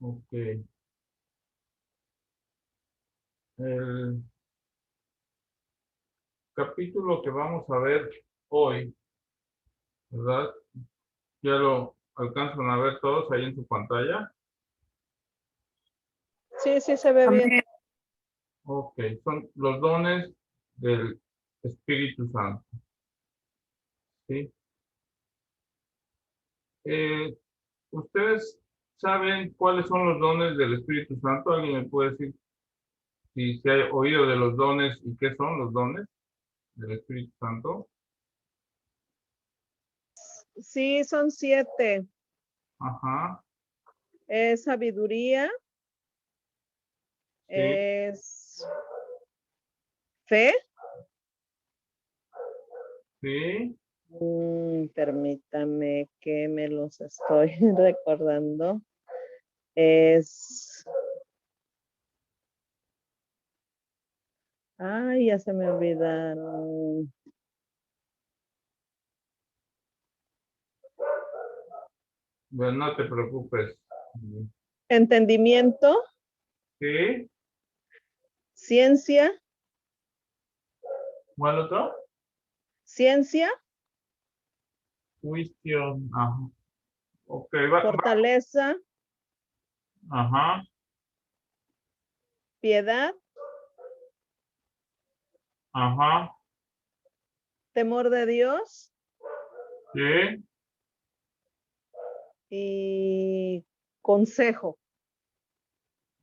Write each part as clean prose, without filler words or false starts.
Ok. El capítulo que vamos a ver hoy, ¿verdad? Ya lo alcanzan a ver todos ahí en su pantalla. Sí, sí se ve bien. Ok, son los dones del Espíritu Santo. ¿Sí? ¿Ustedes saben cuáles son los dones del Espíritu Santo? ¿Alguien me puede decir si se ha oído de los dones y qué son los dones del Espíritu Santo? Sí, son 7. Ajá, Es sabiduría, sí, es fe. sí, Permítame que me los estoy recordando. Es... Ay, ya se me olvidaron. bueno, no te preocupes. Entendimiento, Sí, ciencia, ¿cuál otro? ciencia, Juicio, ajá. Ok, fortaleza, ajá, piedad, ajá, temor de Dios sí, y consejo,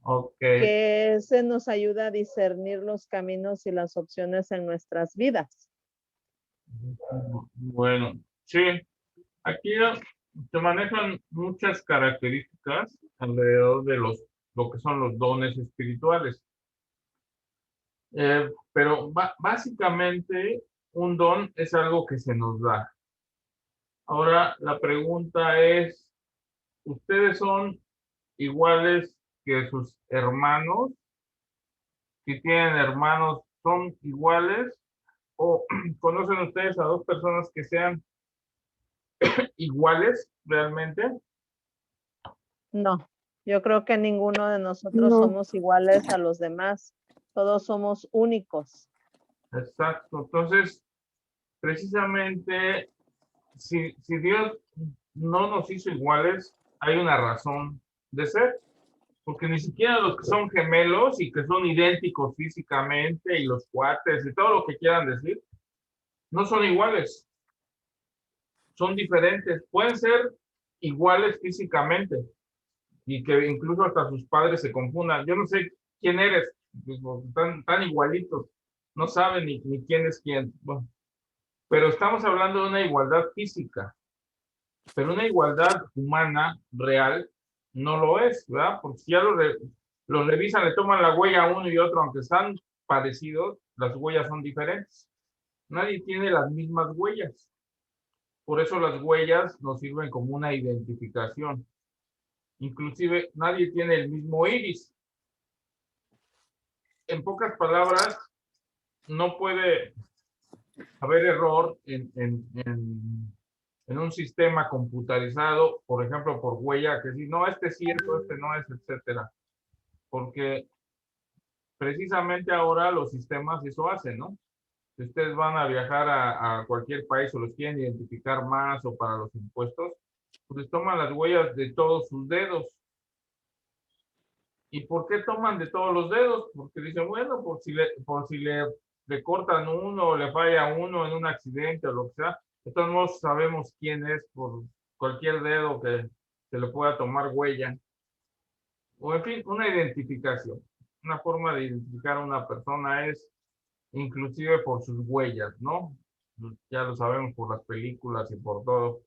ok. que ese nos ayuda a discernir los caminos y las opciones en nuestras vidas. Bueno, sí, aquí se manejan muchas características alrededor de lo que son los dones espirituales. Pero básicamente un don es algo que se nos da. Ahora la pregunta es, ¿ustedes son iguales que sus hermanos? Si tienen hermanos, ¿son iguales? ¿O conocen ustedes a dos personas que sean iguales realmente? No, yo creo que ninguno de nosotros somos iguales a los demás. Todos somos únicos. Exacto. Entonces, precisamente, si Dios no nos hizo iguales, hay una razón de ser. Porque ni siquiera los que son gemelos y que son idénticos físicamente y los cuates y todo lo que quieran decir, no son iguales. Son diferentes. Pueden ser iguales físicamente y que incluso hasta sus padres se confundan. Yo no sé quién eres, tan igualitos. No saben ni quién es quién. Bueno, pero estamos hablando de una igualdad física, pero una igualdad humana real no lo es, ¿verdad? Porque si ya lo revisan, le toman la huella a uno y otro, aunque están parecidos, las huellas son diferentes. Nadie tiene las mismas huellas. Por eso las huellas nos sirven como una identificación. Inclusive nadie tiene el mismo iris. En pocas palabras, no puede haber error en un sistema computarizado, por ejemplo, por huella, que si no, este es cierto, este no es, etcétera. Porque precisamente ahora los sistemas eso hacen, ¿no? Si ustedes van a viajar a cualquier país o los quieren identificar más o para los impuestos, pues les toman las huellas de todos sus dedos. ¿Y por qué toman de todos los dedos? Porque dicen, bueno, le cortan uno o le falla uno en un accidente o lo que sea, de todos modos sabemos quién es por cualquier dedo que se le pueda tomar huella. O en fin, una identificación. Una forma de identificar a una persona es inclusive por sus huellas, ¿no? Ya lo sabemos por las películas y por todo.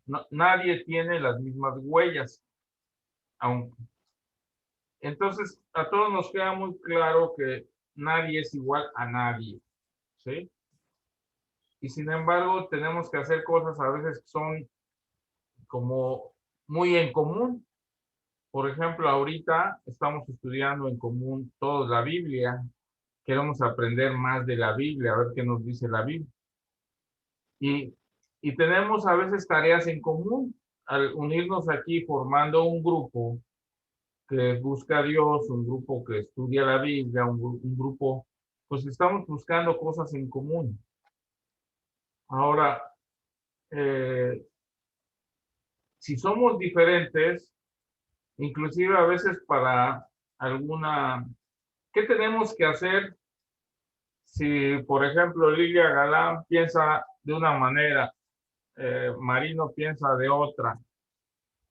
No, nadie tiene las mismas huellas, aunque entonces, a todos nos queda muy claro que nadie es igual a nadie, ¿sí? Y sin embargo, tenemos que hacer cosas a veces que son como muy en común. Por ejemplo, ahorita estamos estudiando en común todos la Biblia. Queremos aprender más de la Biblia, a ver qué nos dice la Biblia. Y y tenemos a veces tareas en común. Al unirnos aquí formando un grupo que busca a Dios, un grupo que estudia la Biblia, un grupo, pues estamos buscando cosas en común. Ahora, si somos diferentes, inclusive a veces para alguna, ¿qué tenemos que hacer si, por ejemplo, Lilia Galán piensa de una manera, Marino piensa de otra,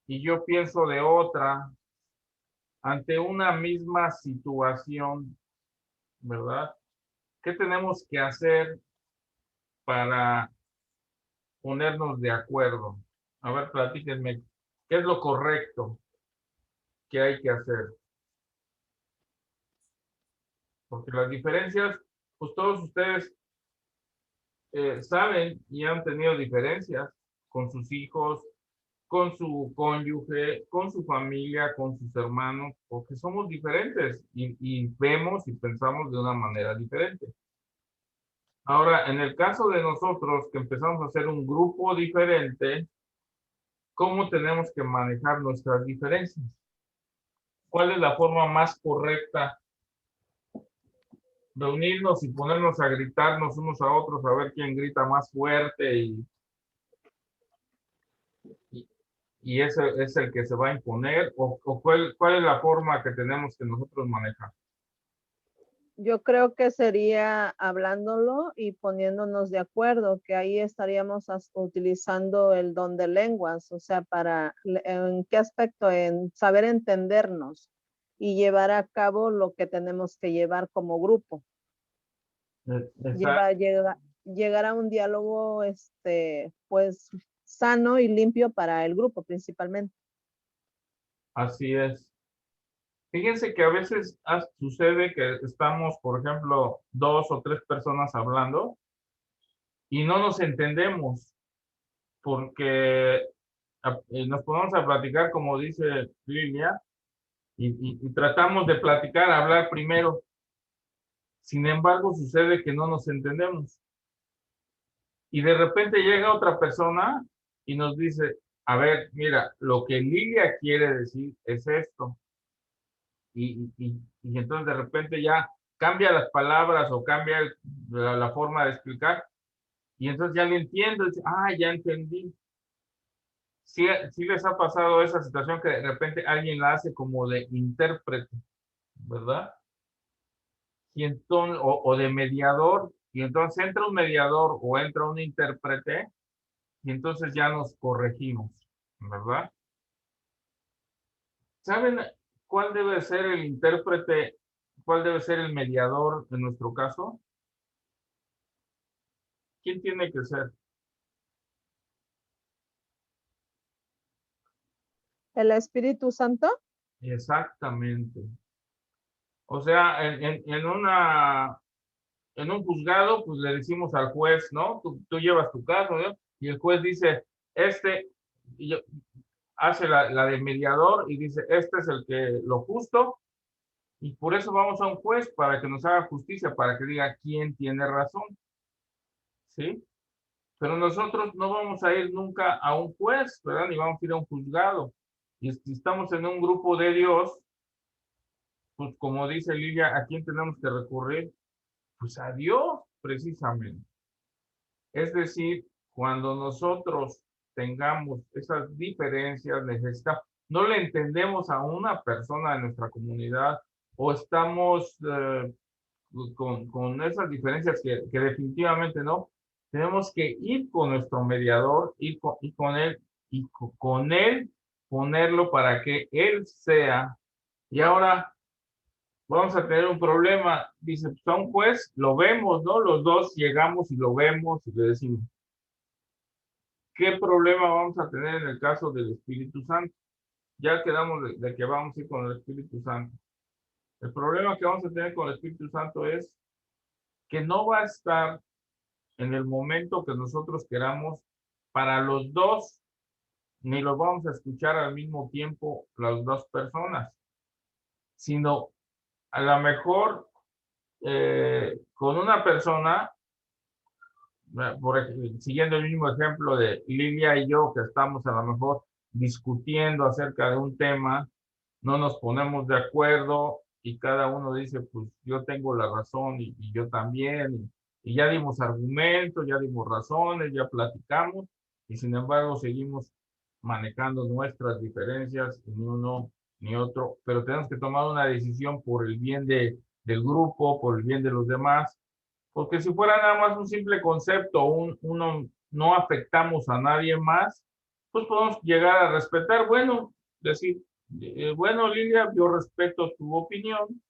y yo pienso de otra, ante una misma situación, ¿verdad? ¿Qué tenemos que hacer para ponernos de acuerdo? A ver, platíquenme, ¿qué es lo correcto que hay que hacer? Porque las diferencias, pues todos ustedes saben y han tenido diferencias con sus hijos, con su cónyuge, con su familia, con sus hermanos, porque somos diferentes y vemos y pensamos de una manera diferente. Ahora, en el caso de nosotros que empezamos a hacer un grupo diferente, ¿cómo tenemos que manejar nuestras diferencias? ¿Cuál es la forma más correcta de unirnos y ponernos a gritarnos unos a otros a ver quién grita más fuerte y ese es el que se va a imponer? ¿O cuál es la forma que tenemos que nosotros manejar? Yo creo que sería hablándolo y poniéndonos de acuerdo, que ahí estaríamos utilizando el don de lenguas, o sea, ¿en qué aspecto? En saber entendernos y llevar a cabo lo que tenemos que llevar como grupo. Exacto. Llegar a un diálogo, pues, sano y limpio para el grupo principalmente. Así es. Fíjense que a veces sucede que estamos, por ejemplo, 2 o 3 personas hablando y no nos entendemos porque nos ponemos a platicar, como dice Lilia, y tratamos de platicar, hablar primero. Sin embargo, sucede que no nos entendemos. Y de repente llega otra persona y nos dice, a ver, mira, lo que Lilia quiere decir es esto. Y entonces de repente ya cambia las palabras o cambia la forma de explicar. Y entonces ya le entiendo, dice, ya entendí. Sí, sí les ha pasado esa situación que de repente alguien la hace como de intérprete, ¿verdad? Y entonces, o de mediador, y entonces entra un mediador o entra un intérprete, y entonces ya nos corregimos, ¿verdad? ¿Saben cuál debe ser el intérprete, cuál debe ser el mediador en nuestro caso? ¿Quién tiene que ser? ¿El Espíritu Santo? Exactamente. O sea, en un juzgado, pues le decimos al juez, ¿no? Tú llevas tu caso, ¿no? Y el juez dice, y hace la de mediador y dice, este es el que lo justo, y por eso vamos a un juez para que nos haga justicia, para que diga quién tiene razón, ¿sí? Pero nosotros no vamos a ir nunca a un juez, ¿verdad? Ni vamos a ir a un juzgado. Y si estamos en un grupo de Dios, pues como dice Lilia, ¿a quién tenemos que recurrir? Pues a Dios, precisamente. Es decir, cuando nosotros tengamos esas diferencias, no le entendemos a una persona de nuestra comunidad o estamos con esas diferencias que definitivamente no, tenemos que ir con nuestro mediador, ir con él y con él ponerlo para que él sea. Y ahora vamos a tener un problema. Dice, pues a un juez lo vemos, ¿no? Los dos llegamos y lo vemos y le decimos, ¿qué problema vamos a tener en el caso del Espíritu Santo? Ya quedamos de que vamos a ir con el Espíritu Santo. El problema que vamos a tener con el Espíritu Santo es que no va a estar en el momento que nosotros queramos para los dos, ni los vamos a escuchar al mismo tiempo las dos personas, sino a lo mejor con una persona siguiendo el mismo ejemplo de Lilia y yo, que estamos a lo mejor discutiendo acerca de un tema, no nos ponemos de acuerdo y cada uno dice, pues yo tengo la razón y yo también, y ya dimos argumentos, ya dimos razones, ya platicamos, y sin embargo seguimos manejando nuestras diferencias, y ni uno ni otro, pero tenemos que tomar una decisión por el bien del grupo, por el bien de los demás, porque si fuera nada más un simple concepto, uno no afectamos a nadie más, pues podemos llegar a respetar, bueno, decir, bueno, Lilia, yo respeto tu opinión,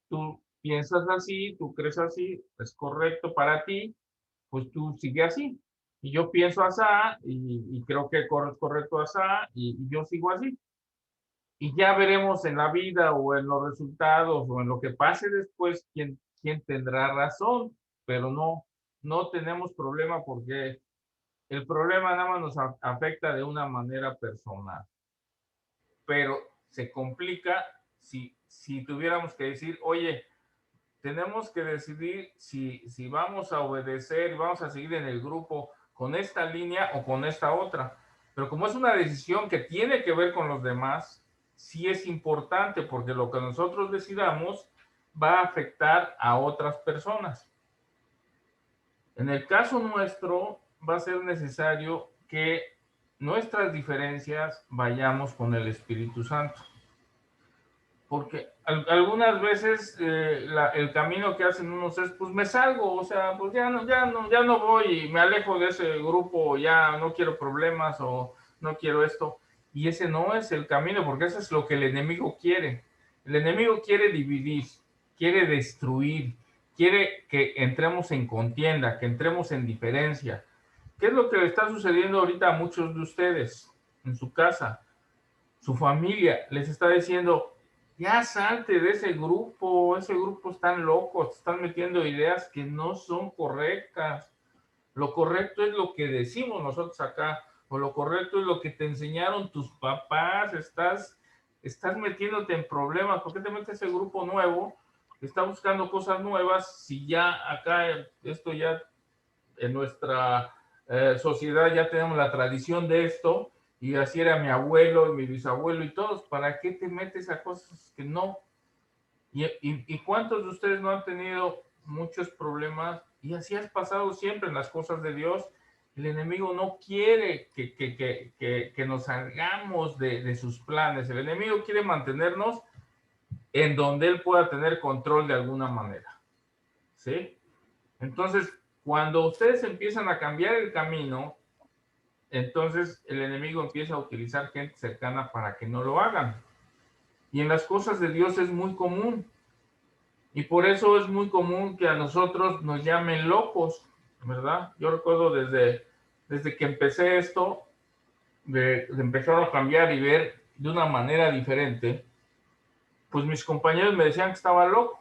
tú piensas así, tú crees así, es correcto para ti, pues tú sigue así. Y yo pienso así, y creo que es correcto así, y yo sigo así. Y ya veremos en la vida o en los resultados o en lo que pase después quién tendrá razón, pero no tenemos problema porque el problema nada más nos afecta de una manera personal, pero se complica si tuviéramos que decir, oye, tenemos que decidir si vamos a obedecer, vamos a seguir en el grupo con esta línea o con esta otra. Pero como es una decisión que tiene que ver con los demás, sí es importante porque lo que nosotros decidamos va a afectar a otras personas. En el caso nuestro, va a ser necesario que nuestras diferencias vayamos con el Espíritu Santo. Porque algunas veces el camino que hacen unos es, pues me salgo, o sea, pues ya no voy y me alejo de ese grupo, ya no quiero problemas o no quiero esto. Y ese no es el camino, porque eso es lo que el enemigo quiere. El enemigo quiere dividir, quiere destruir, quiere que entremos en contienda, que entremos en diferencia. ¿Qué es lo que le está sucediendo ahorita a muchos de ustedes en su casa? Su familia les está diciendo, ya salte de ese grupo están locos, están metiendo ideas que no son correctas. Lo correcto es lo que decimos nosotros acá, o lo correcto es lo que te enseñaron tus papás, estás metiéndote en problemas, ¿por qué te metes a ese grupo nuevo? Está buscando cosas nuevas, si ya acá esto ya en nuestra sociedad ya tenemos la tradición de esto, y así era mi abuelo y mi bisabuelo y todos, ¿para qué te metes a cosas que no? Y cuántos de ustedes no han tenido muchos problemas? Y así has pasado siempre en las cosas de Dios. El enemigo no quiere que nos salgamos de sus planes. El enemigo quiere mantenernos en donde él pueda tener control de alguna manera. ¿Sí? Entonces, cuando ustedes empiezan a cambiar el camino, entonces el enemigo empieza a utilizar gente cercana para que no lo hagan. Y en las cosas de Dios es muy común. Y por eso es muy común que a nosotros nos llamen locos, ¿verdad? Yo recuerdo desde que empecé esto, de empezar a cambiar y ver de una manera diferente, pues mis compañeros me decían que estaba loco,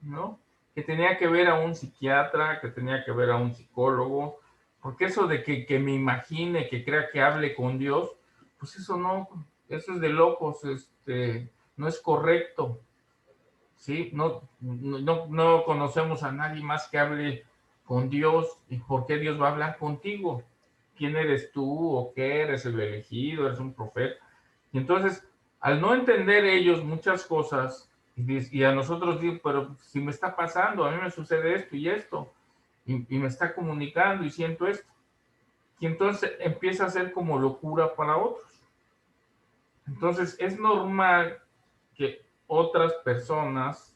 ¿no? Que tenía que ver a un psiquiatra, que tenía que ver a un psicólogo, porque eso de que me imagine, que crea que hable con Dios, pues eso no, eso es de locos, no es correcto, ¿sí? No conocemos a nadie más que hable con Dios, y ¿por qué Dios va a hablar contigo? ¿Quién eres tú o qué? ¿Eres el elegido? ¿Eres un profeta? Y entonces, al no entender ellos muchas cosas, y a nosotros digo, pero si me está pasando, a mí me sucede esto y esto, y me está comunicando y siento esto. Y entonces empieza a ser como locura para otros. Entonces es normal que otras personas,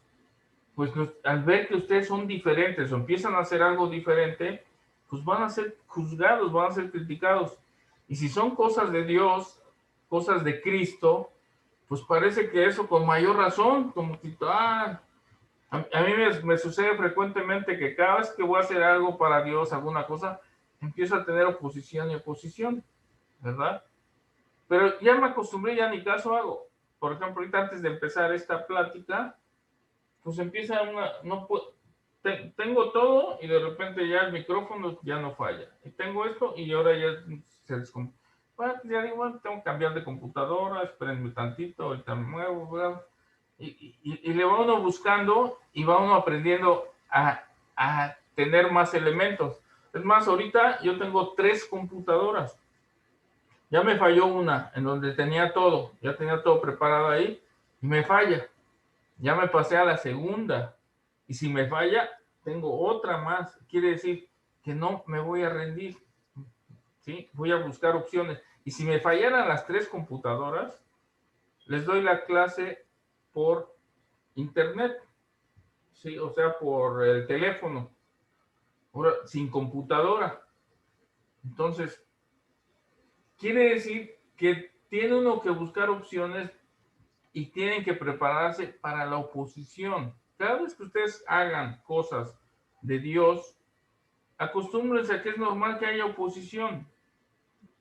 pues al ver que ustedes son diferentes o empiezan a hacer algo diferente, pues van a ser juzgados, van a ser criticados. Y si son cosas de Dios, cosas de Cristo, pues parece que eso con mayor razón, como que, a mí me sucede frecuentemente que cada vez que voy a hacer algo para Dios, alguna cosa, empiezo a tener oposición y oposición, ¿verdad? Pero ya me acostumbré, ya ni caso hago. Por ejemplo, ahorita antes de empezar esta plática, pues empieza no puedo, tengo todo y de repente ya el micrófono ya no falla. Y tengo esto y ahora ya se descompone. Bueno, ya digo, bueno, tengo que cambiar de computadora, espérenme tantito, ahorita me muevo, ¿verdad? Y le va uno buscando y va uno aprendiendo a tener más elementos. Es más, ahorita yo tengo 3 computadoras. Ya me falló una en donde tenía todo, ya tenía todo preparado ahí y me falla. Ya me pasé a la segunda y si me falla, tengo otra más. Quiere decir que no me voy a rendir, ¿sí? Voy a buscar opciones. Y si me fallaran las 3 computadoras, les doy la clase por internet, ¿sí? O sea, por el teléfono, ahora sin computadora. Entonces, quiere decir que tiene uno que buscar opciones y tienen que prepararse para la oposición. Cada vez que ustedes hagan cosas de Dios, acostúmbrense a que es normal que haya oposición,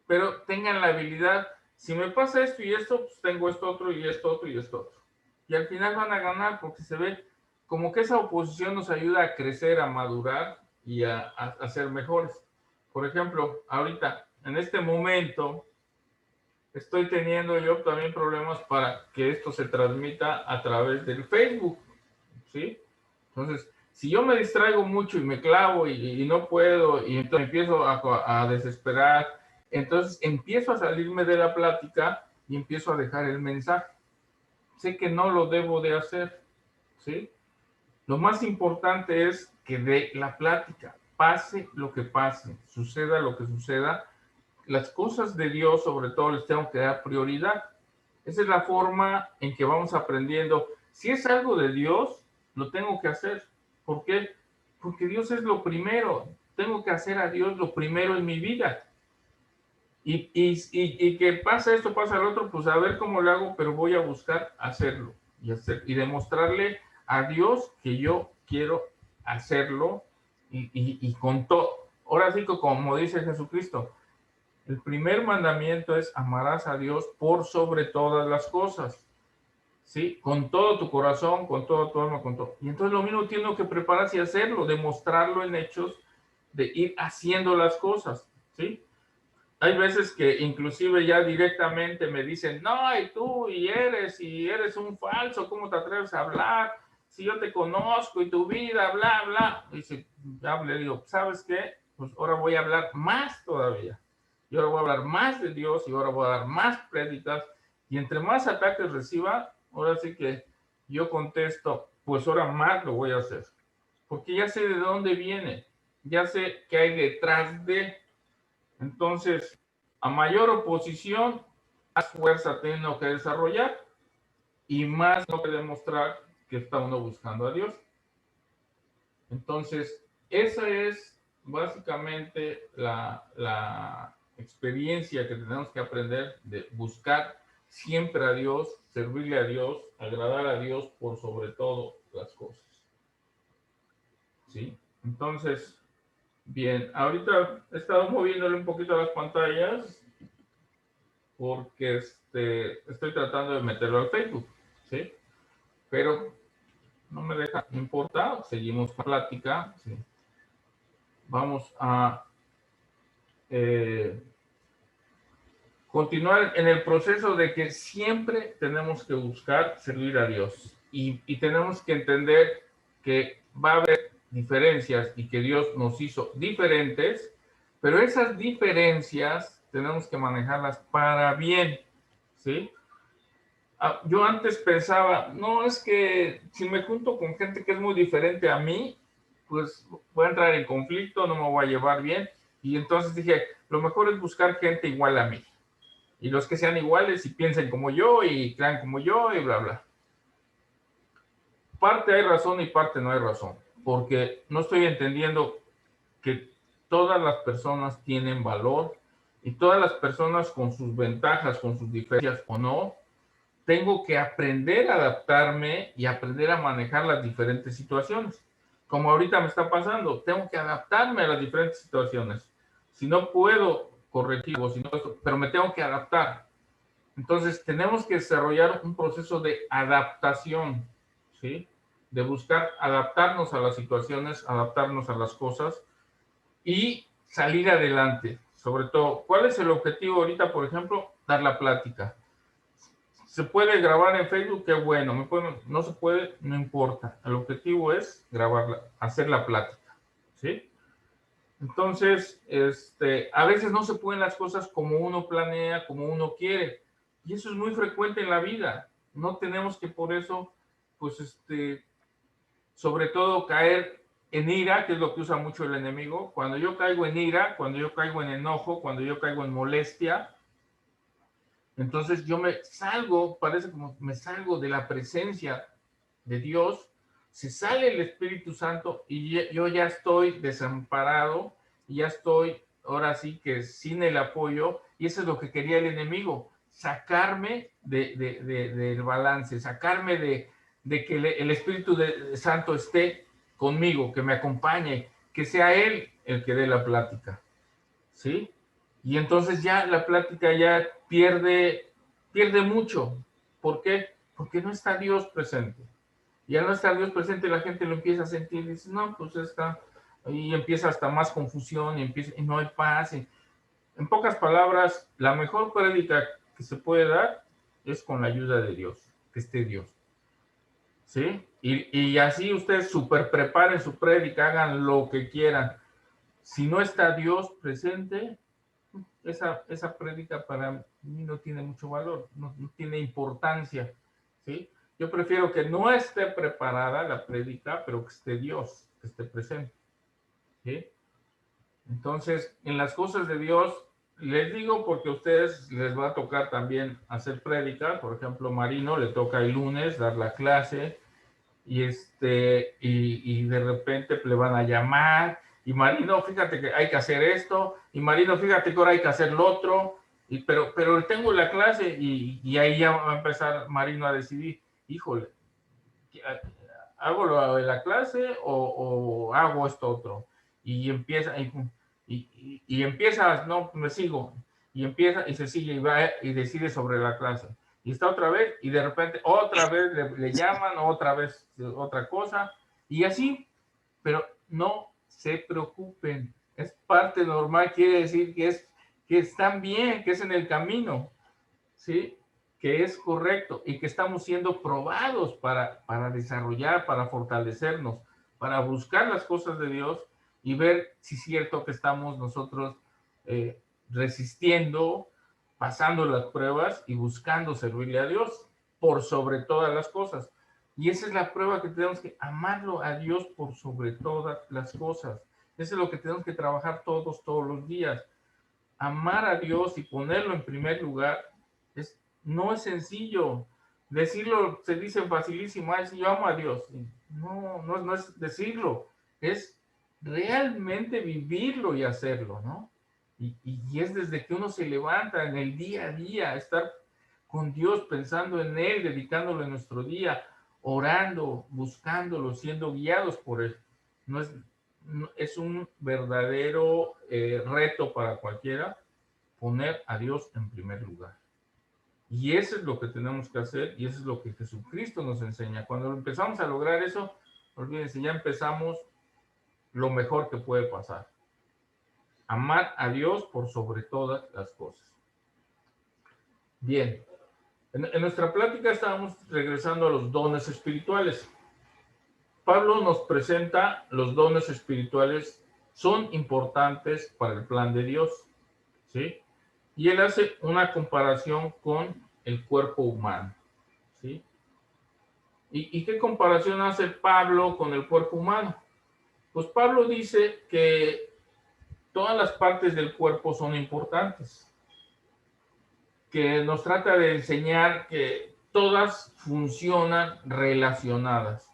pero tengan la habilidad, si me pasa esto y esto, pues tengo esto otro y esto otro y esto otro. Y al final van a ganar porque se ve como que esa oposición nos ayuda a crecer, a madurar y a ser mejores. Por ejemplo, ahorita, en este momento, estoy teniendo yo también problemas para que esto se transmita a través del Facebook, ¿sí? Entonces, si yo me distraigo mucho y me clavo y no puedo y entonces empiezo a desesperar, entonces empiezo a salirme de la plática y empiezo a dejar el mensaje. Sé que no lo debo de hacer, ¿sí? Lo más importante es que de la plática, pase lo que pase, suceda lo que suceda, las cosas de Dios sobre todo les tengo que dar prioridad. Esa es la forma en que vamos aprendiendo. Si es algo de Dios, lo tengo que hacer. ¿Por qué? Porque Dios es lo primero. Tengo que hacer a Dios lo primero en mi vida. Y que pasa esto, pasa el otro, pues a ver cómo lo hago, pero voy a buscar hacerlo y demostrarle a Dios que yo quiero hacerlo y con todo. Ahora sí que como dice Jesucristo, el primer mandamiento es amarás a Dios por sobre todas las cosas, ¿sí? Con todo tu corazón, con todo tu alma, con todo. Y entonces lo mismo tengo que prepararse y hacerlo, demostrarlo en hechos, de ir haciendo las cosas, ¿sí? Hay veces que inclusive ya directamente me dicen, no, y eres un falso, ¿cómo te atreves a hablar? Si yo te conozco y tu vida, bla, bla. Y dice, ya le digo, ¿sabes qué? Pues ahora voy a hablar más todavía. Y ahora voy a hablar más de Dios y ahora voy a dar más prédicas. Y entre más ataques reciba, ahora sí que yo contesto, pues ahora más lo voy a hacer. Porque ya sé de dónde viene, ya sé qué hay detrás de. Entonces, a mayor oposición, más fuerza tengo que desarrollar y más tengo que demostrar que está uno buscando a Dios. Entonces, esa es básicamente la experiencia que tenemos que aprender de buscar siempre a Dios, servirle a Dios, agradar a Dios por sobre todo las cosas. ¿Sí? Entonces, bien, ahorita he estado moviéndole un poquito a las pantallas porque estoy tratando de meterlo al Facebook, ¿sí? Pero no me deja, no importa, seguimos con la plática, ¿sí? Vamos a continuar en el proceso de que siempre tenemos que buscar servir a Dios y tenemos que entender que va a haber diferencias y que Dios nos hizo diferentes, pero esas diferencias tenemos que manejarlas para bien, ¿sí? Yo antes pensaba, no, es que si me junto con gente que es muy diferente a mí, pues voy a entrar en conflicto, no me voy a llevar bien. Y entonces dije, lo mejor es buscar gente igual a mí. Y los que sean iguales y piensen como yo y crean como yo y bla, bla. Parte hay razón y parte no hay razón. Porque no estoy entendiendo que todas las personas tienen valor y todas las personas con sus ventajas, con sus diferencias o no, tengo que aprender a adaptarme y aprender a manejar las diferentes situaciones. Como ahorita me está pasando, tengo que adaptarme a las diferentes situaciones. Si no puedo corregir, pero me tengo que adaptar. Entonces, tenemos que desarrollar un proceso de adaptación, ¿sí? De buscar adaptarnos a las situaciones, adaptarnos a las cosas y salir adelante. Sobre todo, ¿cuál es el objetivo ahorita, por ejemplo? Dar la plática. Se puede grabar en Facebook, qué bueno. No se puede, no importa. El objetivo es grabarla, hacer la plática, ¿sí? Entonces, a veces no se pueden las cosas como uno planea, como uno quiere. Y eso es muy frecuente en la vida. No tenemos que por eso, pues, sobre todo caer en ira, que es lo que usa mucho el enemigo. Cuando yo caigo en ira, cuando yo caigo en enojo, cuando yo caigo en molestia, entonces yo me salgo, parece como me salgo de la presencia de Dios, se sale el Espíritu Santo y yo ya estoy desamparado, y ya estoy ahora sí que sin el apoyo, y eso es lo que quería el enemigo, sacarme del balance, sacarme de que el Espíritu Santo esté conmigo, que me acompañe, que sea Él el que dé la plática, ¿sí? Y entonces ya la plática ya pierde mucho. ¿Por qué? Porque no está Dios presente. Y al no estar Dios presente, la gente lo empieza a sentir y dice, no, pues está, y empieza hasta más confusión, y no hay paz. En pocas palabras, la mejor prédica que se puede dar es con la ayuda de Dios, que esté Dios. ¿Sí? Y así ustedes super preparen su prédica, hagan lo que quieran. Si no está Dios presente, esa prédica para mí no tiene mucho valor, no tiene importancia, ¿sí? Yo prefiero que no esté preparada la prédica, pero que esté Dios, que esté presente, ¿sí? Entonces, en las cosas de Dios, les digo porque a ustedes les va a tocar también hacer prédica. Por ejemplo, Marino le toca el lunes dar la clase, y de repente le van a llamar, y Marino, fíjate que hay que hacer esto, y Marino, fíjate que ahora hay que hacer lo otro, pero tengo la clase, y ahí ya va a empezar Marino a decidir, híjole, ¿hago lo de la clase o hago esto otro? Y empieza, y empieza, no, me sigo, y empieza, y se sigue, y va, y decide sobre la clase. Y está otra vez, y de repente otra vez le llaman, otra vez otra cosa, y así, pero no se preocupen, es parte normal, quiere decir que están bien, que es en el camino, ¿sí? Que es correcto y que estamos siendo probados para desarrollar, para fortalecernos, para buscar las cosas de Dios y ver si es cierto que estamos nosotros resistiendo, pasando las pruebas y buscando servirle a Dios por sobre todas las cosas. Y esa es la prueba, que tenemos que amarlo a Dios por sobre todas las cosas. Eso es lo que tenemos que trabajar todos los días. Amar a Dios y ponerlo en primer lugar no es sencillo. Decirlo se dice facilísimo, yo amo a Dios. No es decirlo, es realmente vivirlo y hacerlo, ¿no? Y es desde que uno se levanta en el día a día, estar con Dios, pensando en Él, dedicándole nuestro día, orando, buscándolo, siendo guiados por Él. Es un verdadero reto para cualquiera poner a Dios en primer lugar. Y eso es lo que tenemos que hacer, y eso es lo que Jesucristo nos enseña. Cuando empezamos a lograr eso, olvídense, ya empezamos lo mejor que puede pasar. Amar a Dios por sobre todas las cosas. Bien, en nuestra plática estábamos regresando a los dones espirituales. Pablo nos presenta los dones espirituales, son importantes para el plan de Dios, ¿sí? Y él hace una comparación con el cuerpo humano, ¿sí? ¿Y qué comparación hace Pablo con el cuerpo humano? Pues Pablo dice que todas las partes del cuerpo son importantes, que nos trata de enseñar que todas funcionan relacionadas.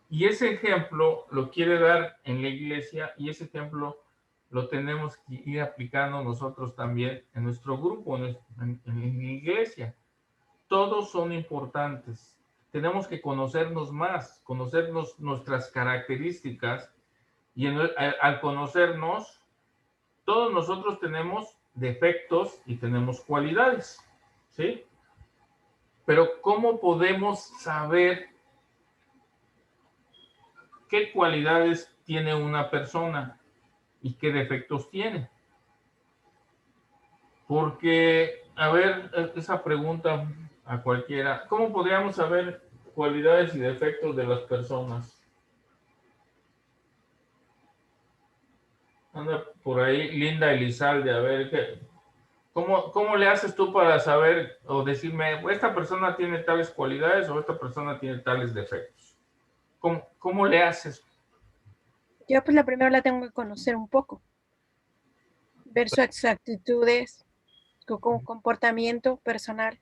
Y ese ejemplo lo quiere dar en la iglesia, y ese ejemplo lo tenemos que ir aplicando nosotros también en nuestro grupo, en la iglesia. Todos son importantes. Tenemos que conocernos más, conocernos nuestras características, y al conocernos, todos nosotros tenemos defectos y tenemos cualidades, ¿sí? Pero ¿cómo podemos saber qué cualidades tiene una persona y qué defectos tiene? Porque, a ver, esa pregunta a cualquiera, ¿cómo podríamos saber cualidades y defectos de las personas? Anda, por ahí Linda Elizalde, a ver, ¿cómo le haces tú para saber o decirme, esta persona tiene tales cualidades o esta persona tiene tales defectos? ¿Cómo le haces? Yo pues la primero la tengo que conocer un poco, ver sus actitudes, su comportamiento personal.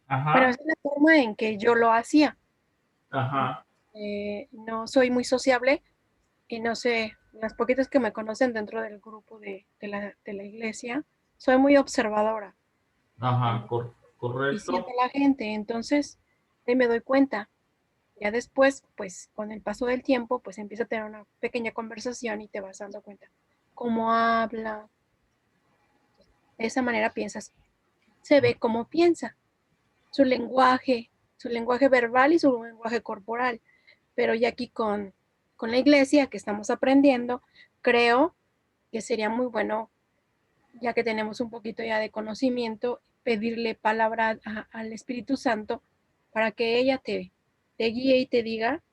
Bueno, Ajá, esa es la forma en que yo lo hacía. ajá, No soy muy sociable y no sé, las poquitas que me conocen dentro del grupo de la iglesia, soy muy observadora ajá, y siento correcto. a la gente, entonces ahí me doy cuenta. Ya después, pues con el paso del tiempo, pues empieza a tener una pequeña conversación y te vas dando cuenta cómo habla, de esa manera piensas, se ve cómo piensa, su lenguaje verbal y su lenguaje corporal. Pero ya aquí con la iglesia que estamos aprendiendo, creo que sería muy bueno, ya que tenemos un poquito ya de conocimiento, pedirle palabra al Espíritu Santo para que ella te guíe y te diga,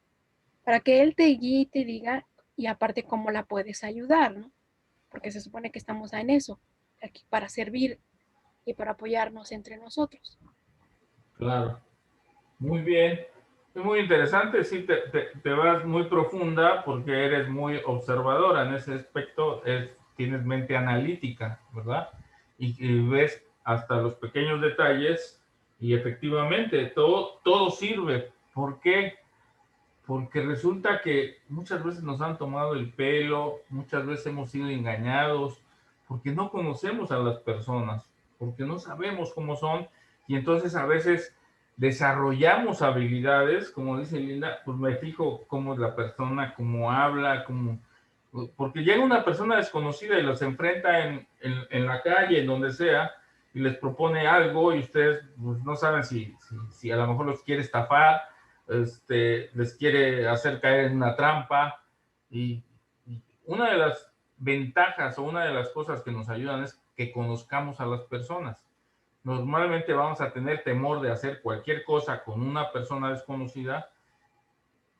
para que Él te guíe y te diga, y aparte cómo la puedes ayudar, ¿no? Porque se supone que estamos en eso, aquí para servir y para apoyarnos entre nosotros. Claro, muy bien. Es muy interesante, sí, te vas muy profunda porque eres muy observadora en ese aspecto, tienes mente analítica, ¿verdad? Y ves hasta los pequeños detalles y efectivamente todo sirve. ¿Por qué? Porque resulta que muchas veces nos han tomado el pelo, muchas veces hemos sido engañados, porque no conocemos a las personas, porque no sabemos cómo son, y entonces a veces desarrollamos habilidades, como dice Linda, pues me fijo cómo es la persona, cómo habla, porque llega una persona desconocida y los enfrenta en la calle, en donde sea, y les propone algo y ustedes pues, no saben si a lo mejor los quiere estafar, les quiere hacer caer en una trampa. Y una de las ventajas o una de las cosas que nos ayudan es que conozcamos a las personas. Normalmente vamos a tener temor de hacer cualquier cosa con una persona desconocida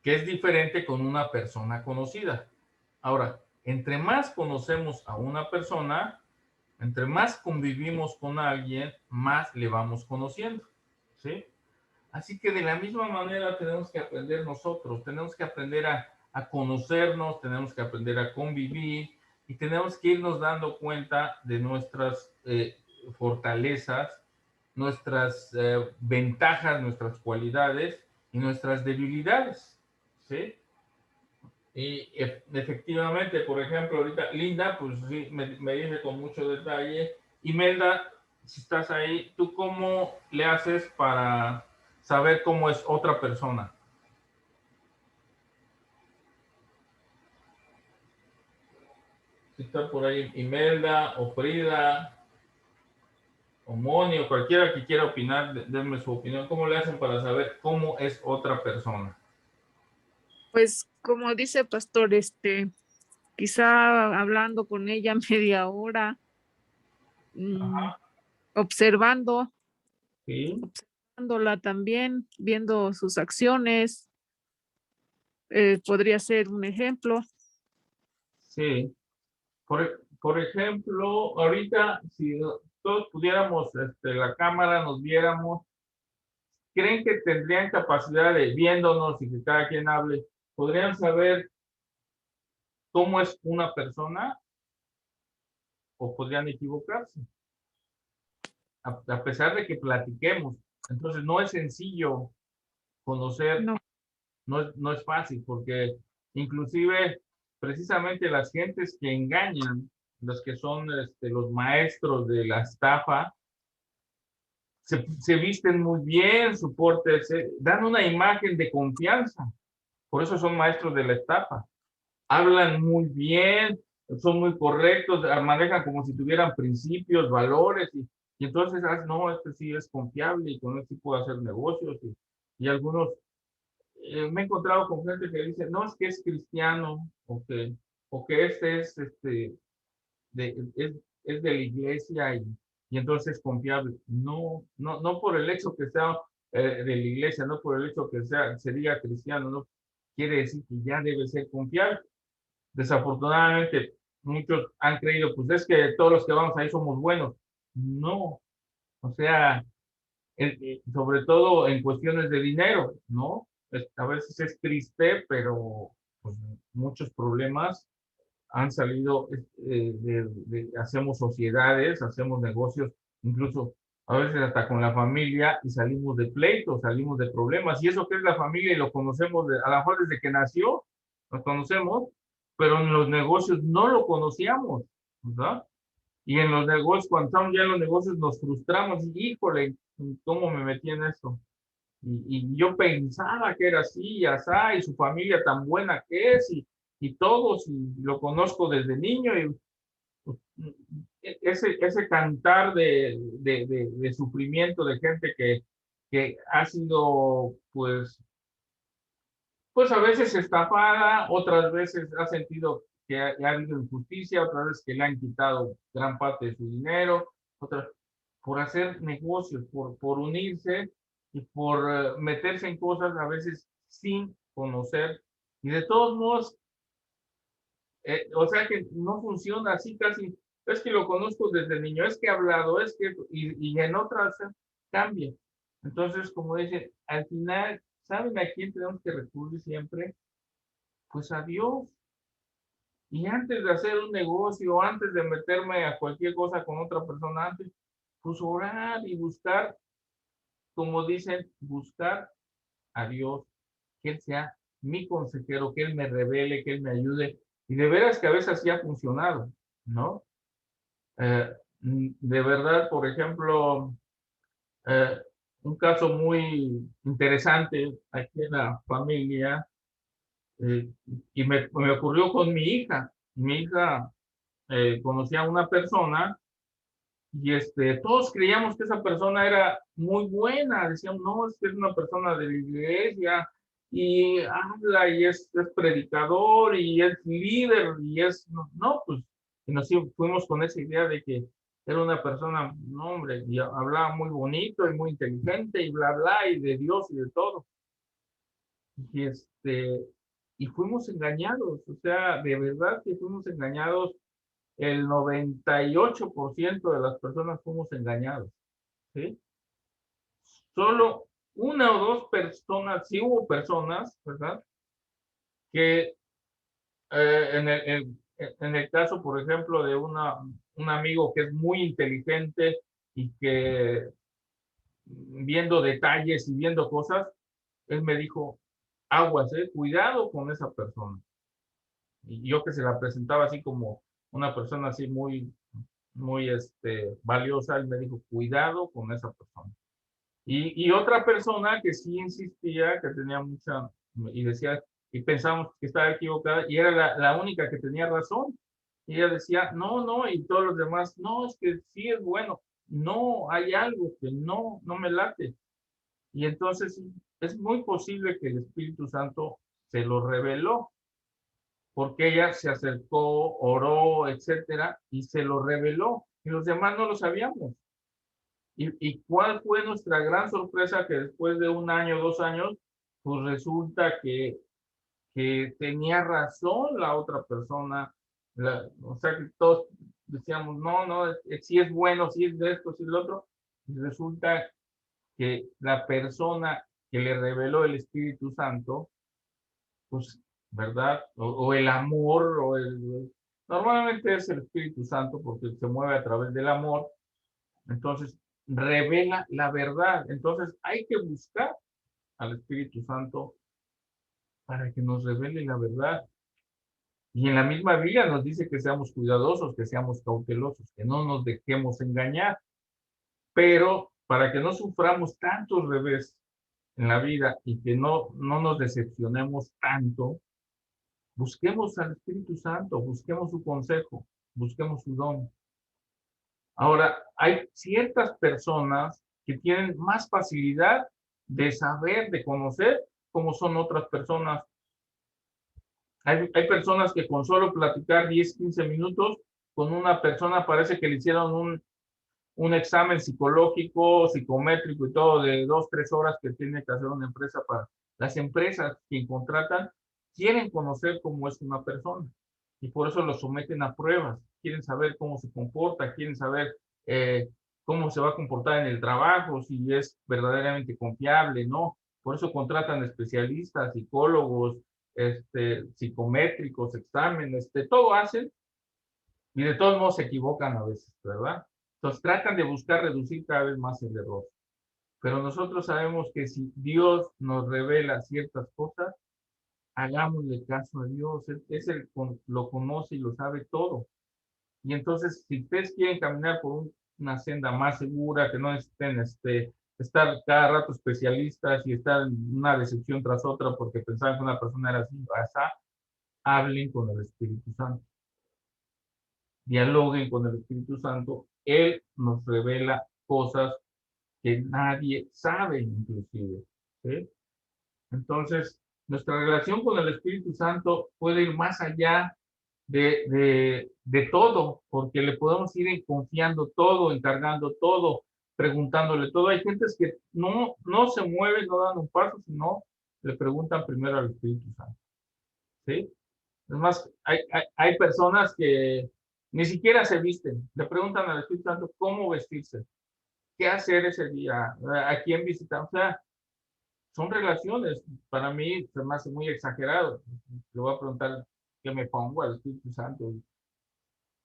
que es diferente con una persona conocida. Ahora, entre más conocemos a una persona, entre más convivimos con alguien, más le vamos conociendo, ¿sí? Así que de la misma manera tenemos que aprender nosotros, tenemos que aprender a conocernos, tenemos que aprender a convivir y tenemos que irnos dando cuenta de nuestras fortalezas, nuestras ventajas, nuestras cualidades y nuestras debilidades, ¿sí? Y efectivamente, por ejemplo, ahorita Linda, pues sí, me dice con mucho detalle. Imelda, si estás ahí, ¿tú cómo le haces para saber cómo es otra persona? Si está por ahí Imelda o Frida o Moni o cualquiera que quiera opinar, denme su opinión. ¿Cómo le hacen para saber cómo es otra persona? Pues como dice Pastor, quizá hablando con ella media hora, mm, Ajá, observando, sí, observándola también, viendo sus acciones, podría ser un ejemplo. sí. Por ejemplo, ahorita, si todos pudiéramos, la cámara, nos viéramos, ¿creen que tendrían capacidad de, viéndonos y que cada quien hable, podrían saber cómo es una persona o podrían equivocarse? A pesar de que platiquemos. Entonces, no es sencillo conocer, No, no es fácil, porque inclusive precisamente las gentes que engañan, los que son los maestros de la estafa, se visten muy bien, su porte, dan una imagen de confianza. Por eso son maestros de la estafa. Hablan muy bien, son muy correctos, manejan como si tuvieran principios, valores, y entonces, no, este sí es confiable y con este sí puedo hacer negocios. Y algunos, me he encontrado con gente que dice, no, es que es cristiano, o que este es, es de la iglesia y entonces es confiable. No, no, no por el hecho que sea de la iglesia, no por el hecho que se diga cristiano, no quiere decir que ya debe ser confiable. Desafortunadamente, muchos han creído, pues es que todos los que vamos ahí somos buenos. No, o sea, sobre todo en cuestiones de dinero, ¿no? A veces es triste, pero pues, muchos problemas han salido, hacemos sociedades, hacemos negocios, incluso a veces hasta con la familia y salimos de pleitos, salimos de problemas. Y eso que es la familia y lo conocemos, a lo mejor desde que nació, lo conocemos, pero en los negocios no lo conocíamos, ¿verdad? Y en los negocios, cuando estamos ya en los negocios, nos frustramos y, híjole, ¿cómo me metí en esto? Y yo pensaba que era así, y asá, y su familia tan buena que es, y todos, y lo conozco desde niño, y pues, ese cantar de sufrimiento de gente que ha sido, pues a veces estafada, otras veces ha sentido que ha habido injusticia, otras veces que le han quitado gran parte de su dinero, otras por hacer negocios, por unirse y por meterse en cosas a veces sin conocer. Y de todos modos, o sea que no funciona así casi. Es que lo conozco desde niño, es que he hablado, es que, y en otras cambia. Entonces, como dice, al final, ¿saben a quién tenemos que recurrir siempre? Pues a Dios. Y antes de hacer un negocio, antes de meterme a cualquier cosa con otra persona, antes, pues orar y buscar, como dicen, buscar a Dios, que Él sea mi consejero, que Él me revele, que Él me ayude. Y de veras que a veces sí ha funcionado, ¿no? De verdad, por ejemplo, eh, un caso muy interesante aquí en la familia, eh, y me ocurrió con mi hija. Mi hija conocía a una persona y todos creíamos que esa persona era muy buena. Decíamos, no, es que es una persona de la iglesia y habla y es predicador y es líder y no, pues, y nos fuimos con esa idea de que era una persona, no, hombre, y hablaba muy bonito y muy inteligente y bla, bla, y de Dios y de todo. Y y fuimos engañados, o sea, de verdad que fuimos engañados. El 98% de las personas fuimos engañados, ¿sí? Solo una o dos personas, sí hubo personas, ¿verdad? Que en el caso, por ejemplo, de un amigo que es muy inteligente y que viendo detalles y viendo cosas, él me dijo, aguas, cuidado con esa persona. Y yo que se la presentaba así como una persona así muy valiosa, él me dijo, cuidado con esa persona. Y otra persona que sí insistía, que tenía mucha, y decía, y pensábamos que estaba equivocada, y era la única que tenía razón. Y ella decía, no, no, y todos los demás, no, es que sí es bueno, no, hay algo que no me late. Y entonces es muy posible que el Espíritu Santo se lo reveló, porque ella se acercó, oró, etcétera, y se lo reveló, y los demás no lo sabíamos. ¿Y cuál fue nuestra gran sorpresa? Que después de un año, 2 años, pues resulta que tenía razón la otra persona. O sea que todos decíamos, no, no, sí es bueno, sí es de esto, sí es de lo otro. Y resulta que la persona que le reveló el Espíritu Santo, pues, ¿verdad? O el amor, normalmente es el Espíritu Santo porque se mueve a través del amor. Entonces, revela la verdad. Entonces, hay que buscar al Espíritu Santo para que nos revele la verdad. Y en la misma Biblia nos dice que seamos cuidadosos, que seamos cautelosos, que no nos dejemos engañar. Pero para que no suframos tantos revés en la vida y que no nos decepcionemos tanto, busquemos al Espíritu Santo, busquemos su consejo, busquemos su don. Ahora, hay ciertas personas que tienen más facilidad de saber, de conocer cómo son otras personas. Hay personas que con solo platicar 10, 15 minutos con una persona parece que le hicieron un examen psicológico, psicométrico y todo de 2, 3 horas que tiene que hacer una empresa para las empresas que contratan, quieren conocer cómo es una persona. y por eso lo someten a pruebas. Quieren saber cómo se comporta, quieren saber cómo se va a comportar en el trabajo, si es verdaderamente confiable, ¿no? Por eso contratan especialistas, psicólogos, psicométricos, exámenes, de todo hacen y de todos modos se equivocan a veces, ¿verdad? Entonces tratan de buscar reducir cada vez más el error. Pero nosotros sabemos que si Dios nos revela ciertas cosas, hagámosle caso a Dios. Él es lo conoce y lo sabe todo. Y entonces, si ustedes quieren caminar por una senda más segura, que no necesiten estar cada rato especialistas y estar en una decepción tras otra porque pensaban que una persona era así, hablen con el Espíritu Santo. Dialoguen con el Espíritu Santo. Él nos revela cosas que nadie sabe, inclusive. ¿Sí? Entonces, nuestra relación con el Espíritu Santo puede ir más allá de todo, porque le podemos ir confiando todo, encargando todo, preguntándole todo. Hay gentes que no se mueven, no dan un paso, sino le preguntan primero al Espíritu Santo. ¿Sí? Además, hay personas que ni siquiera se visten, le preguntan al Espíritu Santo cómo vestirse, qué hacer ese día, a quién visitar. O sea, son relaciones. Para mí se me hace muy exagerado. Le voy a preguntar qué me pongo al Espíritu Santo.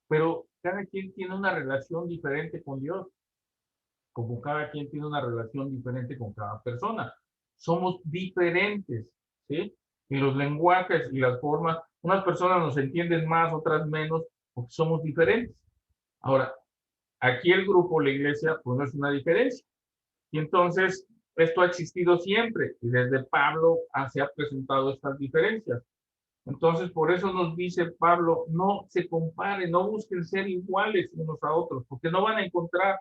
Pero cada quien tiene una relación diferente con Dios, como cada quien tiene una relación diferente con cada persona. Somos diferentes, ¿sí? Y los lenguajes y las formas, unas personas nos entienden más, otras menos, porque somos diferentes. Ahora, aquí el grupo, la iglesia, pues no es una diferencia. Y entonces, esto ha existido siempre, y desde Pablo se ha presentado estas diferencias. Entonces, por eso nos dice Pablo, no se comparen, no busquen ser iguales unos a otros, porque no van a encontrar,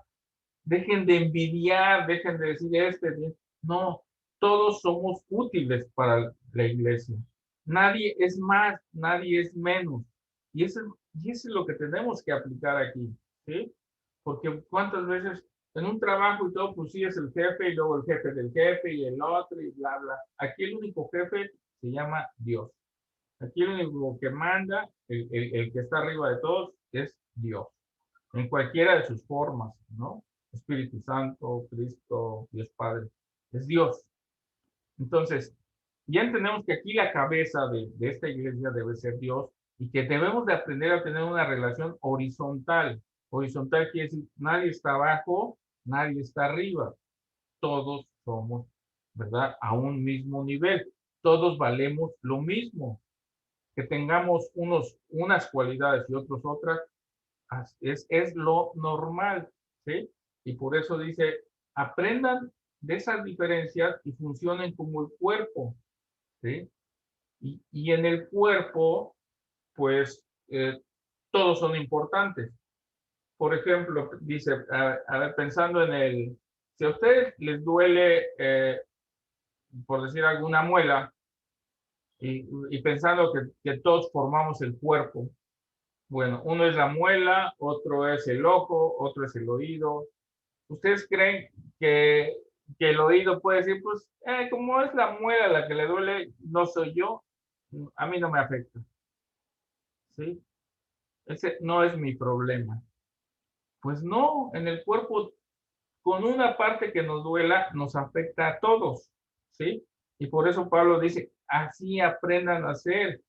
dejen de envidiar, dejen de decir no, todos somos útiles para la iglesia. Nadie es más, nadie es menos. Y eso es lo que tenemos que aplicar aquí, ¿sí? Porque cuántas veces en un trabajo y todo, pues sí es el jefe y luego el jefe del jefe y el otro y bla, bla. Aquí el único jefe se llama Dios. Aquí el único que manda, el que está arriba de todos, es Dios. En cualquiera de sus formas, ¿no? Espíritu Santo, Cristo, Dios Padre. Es Dios. Entonces, ya entendemos que aquí la cabeza de esta iglesia debe ser Dios y que debemos de aprender a tener una relación horizontal. Horizontal quiere decir, nadie está abajo, nadie está arriba. Todos somos, ¿verdad? A un mismo nivel. Todos valemos lo mismo. Que tengamos unas cualidades y otros otras, es lo normal, ¿sí? Y por eso dice, aprendan de esas diferencias y funcionen como el cuerpo, ¿sí? Y en el cuerpo, pues, todos son importantes. Por ejemplo, dice, a ver, pensando si a ustedes les duele, por decir alguna muela, y pensando que todos formamos el cuerpo, bueno, uno es la muela, otro es el ojo, otro es el oído. ¿Ustedes creen que, el oído puede decir, pues, como es la muela la que le duele, no soy yo, a mí no me afecta? ¿Sí? Ese no es mi problema. Pues no, en el cuerpo, con una parte que nos duela, nos afecta a todos. ¿Sí? Y por eso Pablo dice, así aprendan a hacer.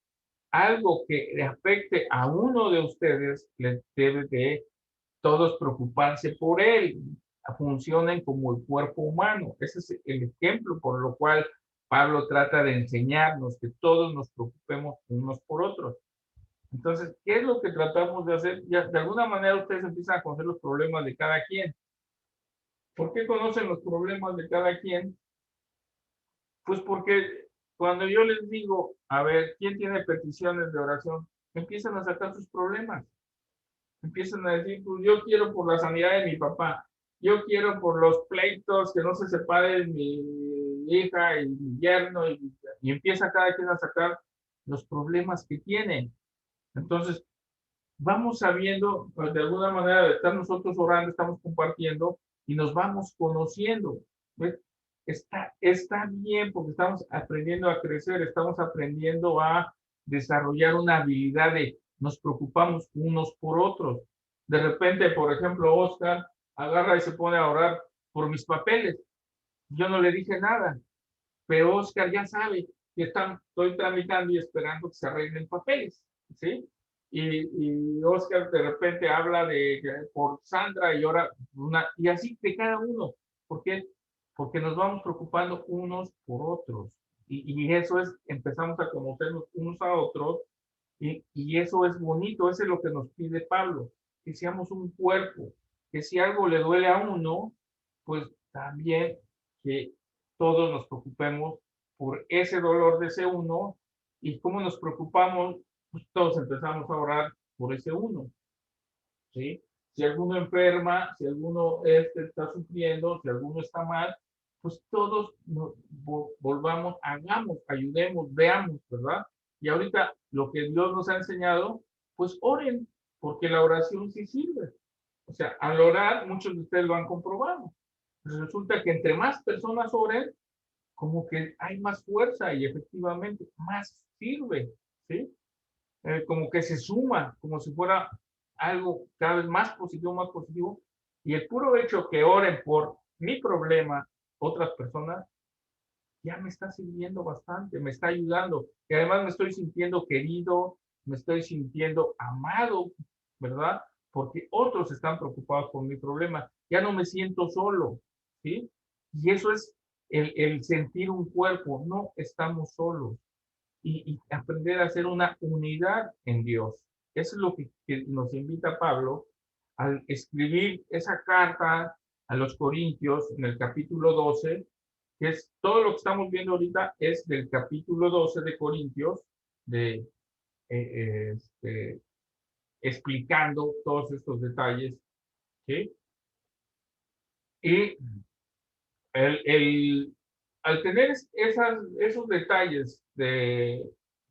Algo que le afecte a uno de ustedes, les debe de todos preocuparse por él, funcionen como el cuerpo humano. Ese es el ejemplo por lo cual Pablo trata de enseñarnos que todos nos preocupemos unos por otros. Entonces, ¿qué es lo que tratamos de hacer? Ya, de alguna manera ustedes empiezan a conocer los problemas de cada quien. ¿Por qué conocen los problemas de cada quien? Pues porque cuando yo les digo, a ver, ¿quién tiene peticiones de oración? Empiezan a sacar sus problemas. Empiezan a decir, pues yo quiero por la sanidad de mi papá, yo quiero por los pleitos, que no se separen mi hija y mi yerno, y empieza cada quien a sacar los problemas que tienen. Entonces, vamos sabiendo, pues, de alguna manera, de estar nosotros orando, estamos compartiendo y nos vamos conociendo. ¿Ves? Está bien porque estamos aprendiendo a crecer, estamos aprendiendo a desarrollar una habilidad nos preocupamos unos por otros. De repente, por ejemplo, Oscar agarra y se pone a orar por mis papeles. Yo no le dije nada, pero Oscar ya sabe que estoy tramitando y esperando que se arreglen papeles, ¿sí? Y Oscar de repente habla por Sandra y ahora y así de cada uno. ¿Por qué? Porque nos vamos preocupando unos por otros. Y eso es, empezamos a conocernos unos a otros y eso es bonito, eso es lo que nos pide Pablo, que seamos un cuerpo, que si algo le duele a uno, pues también que todos nos preocupemos por ese dolor de ese uno y cómo nos preocupamos, pues todos empezamos a orar por ese uno, ¿sí? Si alguno enferma, si alguno está sufriendo, si alguno está mal, pues todos nos volvamos, hagamos, ayudemos, veamos, ¿verdad? Y ahorita lo que Dios nos ha enseñado, pues oren, porque la oración sí sirve. O sea, al orar, muchos de ustedes lo han comprobado. Pues resulta que entre más personas oren, como que hay más fuerza y efectivamente más sirve, ¿sí? Como que se suma, como si fuera algo cada vez más positivo, y el puro hecho que oren por mi problema otras personas, ya me está sirviendo bastante, me está ayudando, y además me estoy sintiendo querido, me estoy sintiendo amado, ¿verdad? Porque otros están preocupados por mi problema, ya no me siento solo, ¿sí? Y eso es el sentir un cuerpo, no estamos solos y aprender a hacer una unidad en Dios. Eso es lo que nos invita Pablo al escribir esa carta a los Corintios en el capítulo 12, que es todo lo que estamos viendo ahorita es del capítulo 12 de Corintios, de, explicando todos estos detalles, ¿sí? Y al tener esos detalles de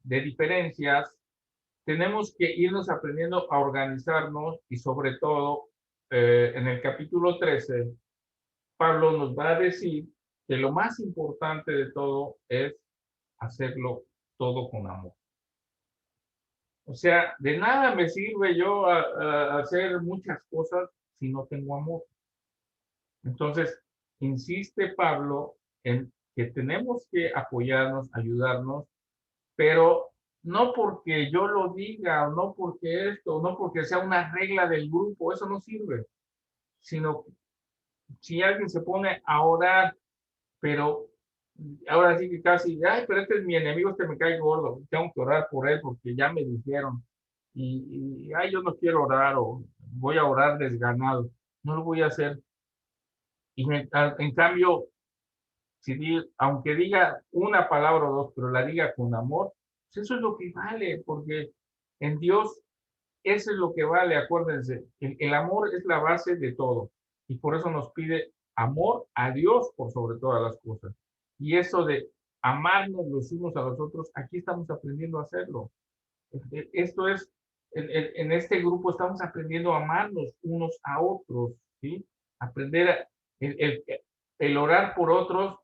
diferencias, tenemos que irnos aprendiendo a organizarnos y sobre todo en el capítulo 13, Pablo nos va a decir que lo más importante de todo es hacerlo todo con amor. O sea, de nada me sirve yo a hacer muchas cosas si no tengo amor. Entonces, insiste Pablo en que tenemos que apoyarnos, ayudarnos, pero no porque yo lo diga, o no porque esto, o no porque sea una regla del grupo, eso no sirve, sino si alguien se pone a orar, pero ahora sí que casi, ay, pero este es mi enemigo, este me cae gordo, tengo que orar por él porque ya me dijeron, ay, yo no quiero orar, o voy a orar desganado, no lo voy a hacer. Y en cambio, aunque diga una palabra o dos, pero la diga con amor, pues eso es lo que vale, porque en Dios eso es lo que vale, acuérdense, el amor es la base de todo, y por eso nos pide amor a Dios por sobre todas las cosas. Y eso de amarnos los unos a los otros, aquí estamos aprendiendo a hacerlo. Esto es, en este grupo estamos aprendiendo a amarnos unos a otros, ¿sí? Aprender el orar por otros,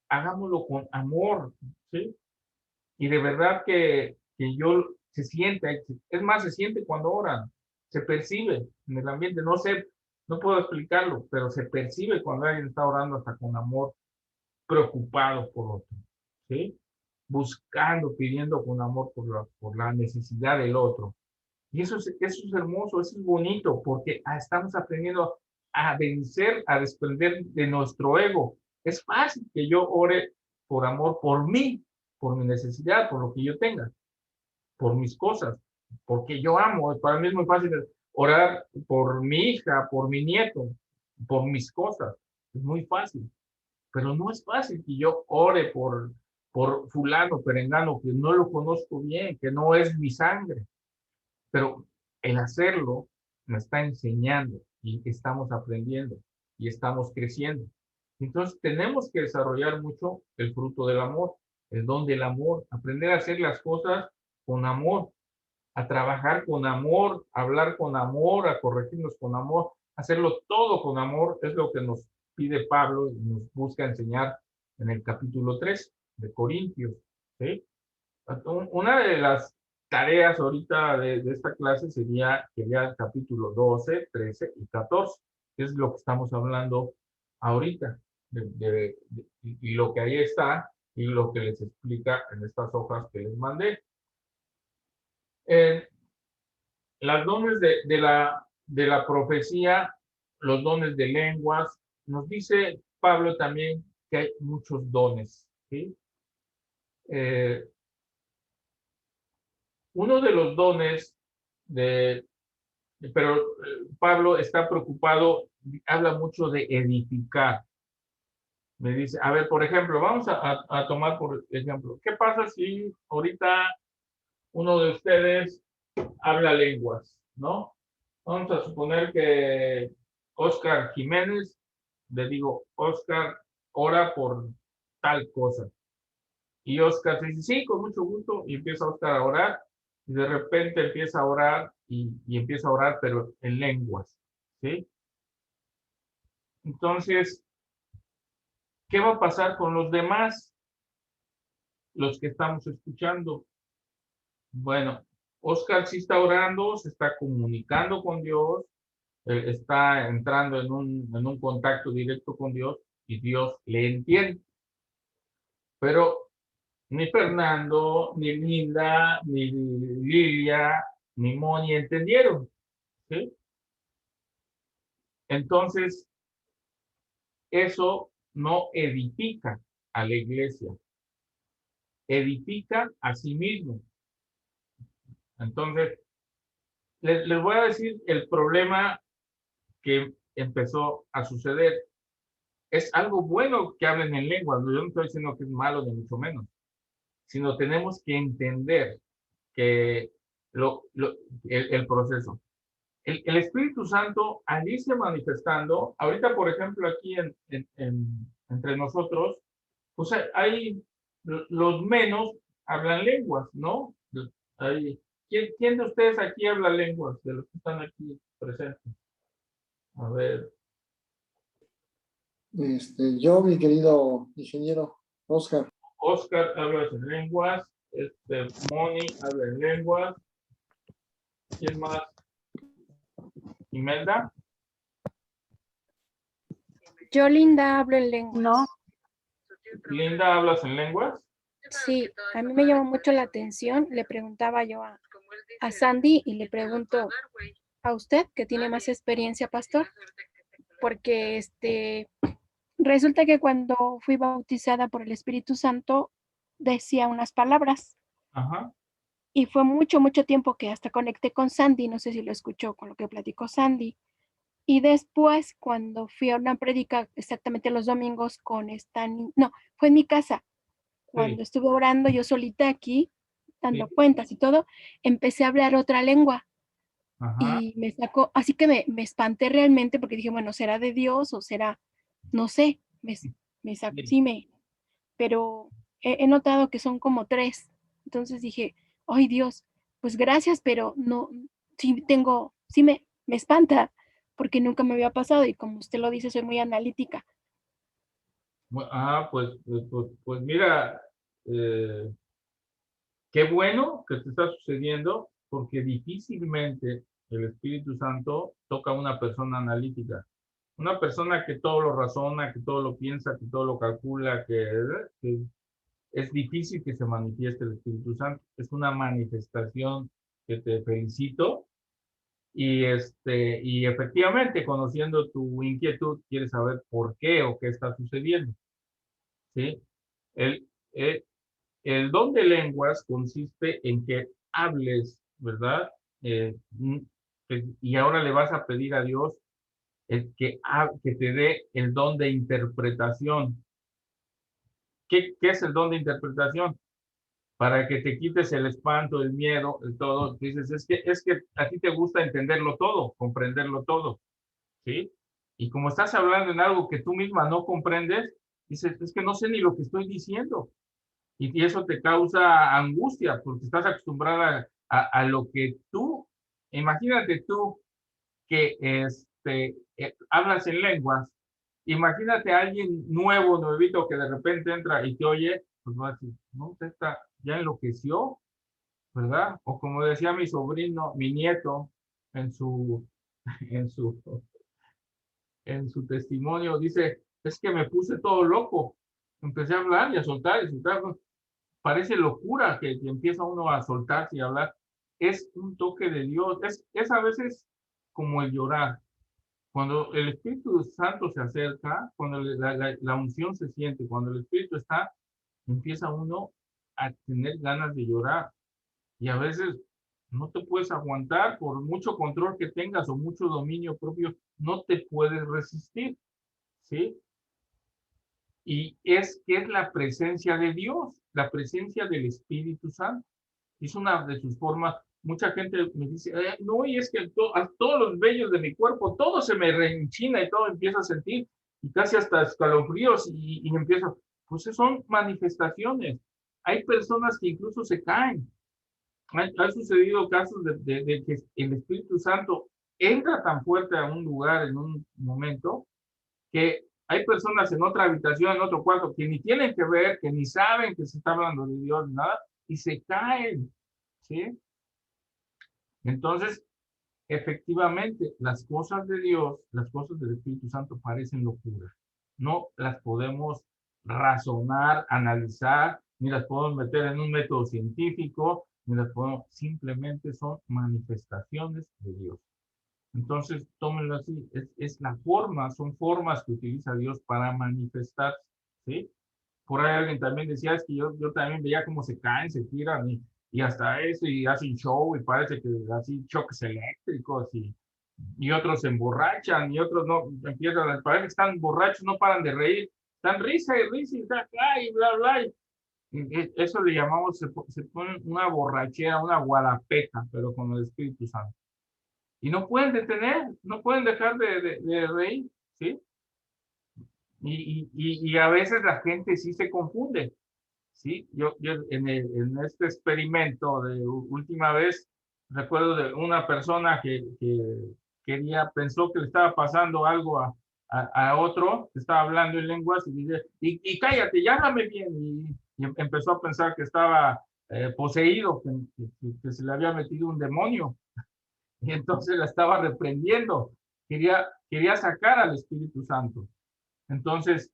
hagámoslo con amor, ¿sí? Y de verdad que se siente, es más, se siente cuando oran, se percibe en el ambiente, no sé, no puedo explicarlo, pero se percibe cuando alguien está orando hasta con amor, preocupado por otro, ¿sí? Buscando, pidiendo con amor por la necesidad del otro. Y eso es hermoso, eso es bonito, porque estamos aprendiendo a vencer, a desprender de nuestro ego. Es fácil que yo ore por amor, por mí, por mi necesidad, por lo que yo tenga, por mis cosas, porque yo amo. Para mí es muy fácil orar por mi hija, por mi nieto, por mis cosas. Es muy fácil. Pero no es fácil que yo ore por fulano, perengano, que no lo conozco bien, que no es mi sangre. Pero el hacerlo me está enseñando y estamos aprendiendo y estamos creciendo. Entonces tenemos que desarrollar mucho el fruto del amor, el don del amor, aprender a hacer las cosas con amor, a trabajar con amor, a hablar con amor, a corregirnos con amor, hacerlo todo con amor, es lo que nos pide Pablo y nos busca enseñar en el capítulo 3 de Corintios. ¿Sí? Una de las tareas ahorita de esta clase sería el capítulo 12, 13 y 14, que es lo que estamos hablando ahorita, y lo que ahí está y lo que les explica en estas hojas que les mandé. Las dones de la profecía, los dones de lenguas, nos dice Pablo también que hay muchos dones, ¿sí? Uno de los dones pero Pablo está preocupado, habla mucho de edificar. Me dice, a ver, por ejemplo, vamos a tomar por ejemplo, ¿qué pasa si ahorita uno de ustedes habla lenguas, ¿no? Vamos a suponer que Oscar Jiménez, le digo, Oscar, ora por tal cosa. Y Oscar dice, sí, con mucho gusto, y empieza Oscar a orar, y de repente empieza a orar, y empieza a orar, pero en lenguas, ¿sí? Entonces, ¿qué va a pasar con los demás, los que estamos escuchando? Bueno, Oscar sí está orando, se está comunicando con Dios, está entrando en un contacto directo con Dios, y Dios le entiende. Pero ni Fernando, ni Linda, ni Lilia, ni Moni entendieron, ¿sí? Entonces, eso no edifica a la iglesia, edifica a sí mismo. Entonces, les voy a decir el problema que empezó a suceder. Es algo bueno que hablen en lenguas, yo no estoy diciendo que es malo, ni mucho menos, sino tenemos que entender que el proceso. El Espíritu Santo, al irse manifestando, ahorita, por ejemplo, aquí entre nosotros, pues hay los menos hablan lenguas, ¿no? ¿Quién de ustedes aquí habla lenguas, de los que están aquí presentes? A ver. Yo, mi querido ingeniero Oscar. Oscar habla en lenguas, Moni habla en lenguas. ¿Quién más? ¿Imelda? Yo, Linda, hablo en lenguas. No. ¿Linda hablas en lenguas? Sí, a mí me llamó mucho la atención. Le preguntaba yo a Sandy y le pregunto a usted, que tiene más experiencia, pastor, porque resulta que cuando fui bautizada por el Espíritu Santo decía unas palabras. Ajá. Y fue mucho, mucho tiempo que hasta conecté con Sandy, no sé si lo escuchó con lo que platicó Sandy. Y después, cuando fui a una prédica exactamente los domingos con no, fue en mi casa. Cuando Sí. estuve orando yo solita aquí, dando Sí. cuentas y todo, empecé a hablar otra lengua. Ajá. Y me sacó, así que me espanté realmente porque dije, bueno, ¿será de Dios o será, no sé, me sacó, sí, pero he notado que son como 3. Entonces dije, ay Dios, pues gracias, pero no, sí me espanta, porque nunca me había pasado y como usted lo dice, soy muy analítica. Pues mira, qué bueno que te está sucediendo, porque difícilmente el Espíritu Santo toca a una persona analítica. Una persona que todo lo razona, que todo lo piensa, que todo lo calcula, que es difícil que se manifieste el Espíritu Santo. Es una manifestación que te felicito. Y efectivamente, conociendo tu inquietud, quieres saber por qué o qué está sucediendo, ¿sí? El, el, el don de lenguas consiste en que hables, ¿verdad? Y ahora le vas a pedir a Dios que te dé el don de interpretación. ¿Qué es el don de interpretación? Para que te quites el espanto, el miedo, el todo. Dices, es que a ti te gusta entenderlo todo, comprenderlo todo, ¿sí? Y como estás hablando en algo que tú misma no comprendes, dices, es que no sé ni lo que estoy diciendo. Y eso te causa angustia, porque estás acostumbrada a lo que tú, imagínate tú que hablas en lenguas, imagínate a alguien nuevo, nuevito, que de repente entra y te oye, pues va a decir, no, esta ya enloqueció, ¿verdad? O como decía mi sobrino, mi nieto, en su, en su, en su testimonio, dice, es que me puse todo loco. Empecé a hablar y a soltar y soltar. Parece locura que empieza uno a soltarse y a hablar. Es un toque de Dios. Es a veces como el llorar. Cuando el Espíritu Santo se acerca, cuando la unción se siente, cuando el Espíritu está, empieza uno a tener ganas de llorar. Y a veces no te puedes aguantar por mucho control que tengas o mucho dominio propio, no te puedes resistir, ¿sí? Y es que es la presencia de Dios, la presencia del Espíritu Santo. Es una de sus formas. Mucha gente me dice, no, y es que a todos los vellos de mi cuerpo, todo se me reenchina y todo empiezo a sentir, y casi hasta escalofríos, y empiezo, pues son manifestaciones. Hay personas que incluso se caen. Ha sucedido casos de que el Espíritu Santo entra tan fuerte a un lugar en un momento que hay personas en otra habitación, en otro cuarto, que ni tienen que ver, que ni saben que se está hablando de Dios, nada, y se caen, ¿sí? Entonces, efectivamente, las cosas de Dios, las cosas del Espíritu Santo parecen locura. No las podemos razonar, analizar, ni las podemos meter en un método científico, ni las podemos, simplemente son manifestaciones de Dios. Entonces, tómenlo así, es la forma, son formas que utiliza Dios para manifestarse, ¿sí? Por ahí alguien también decía, es que yo también veía cómo se caen, se tiran y hasta eso, y hacen show, y parece que así choques eléctricos, y otros se emborrachan, y otros no, empiezan, parece que están borrachos, no paran de reír, están risa y risa, y bla, bla, eso le llamamos, se pone una borrachera, una guarapeca, pero con el Espíritu Santo. Y no pueden detener, no pueden dejar de reír, ¿sí? Y a veces la gente sí se confunde, ¿sí? Yo en este experimento de última vez, recuerdo de una persona que pensó que le estaba pasando algo a otro, que estaba hablando en lenguas, y dice, y cállate, llámame bien, y empezó a pensar que estaba poseído, que se le había metido un demonio, y entonces la estaba reprendiendo, quería sacar al Espíritu Santo. Entonces,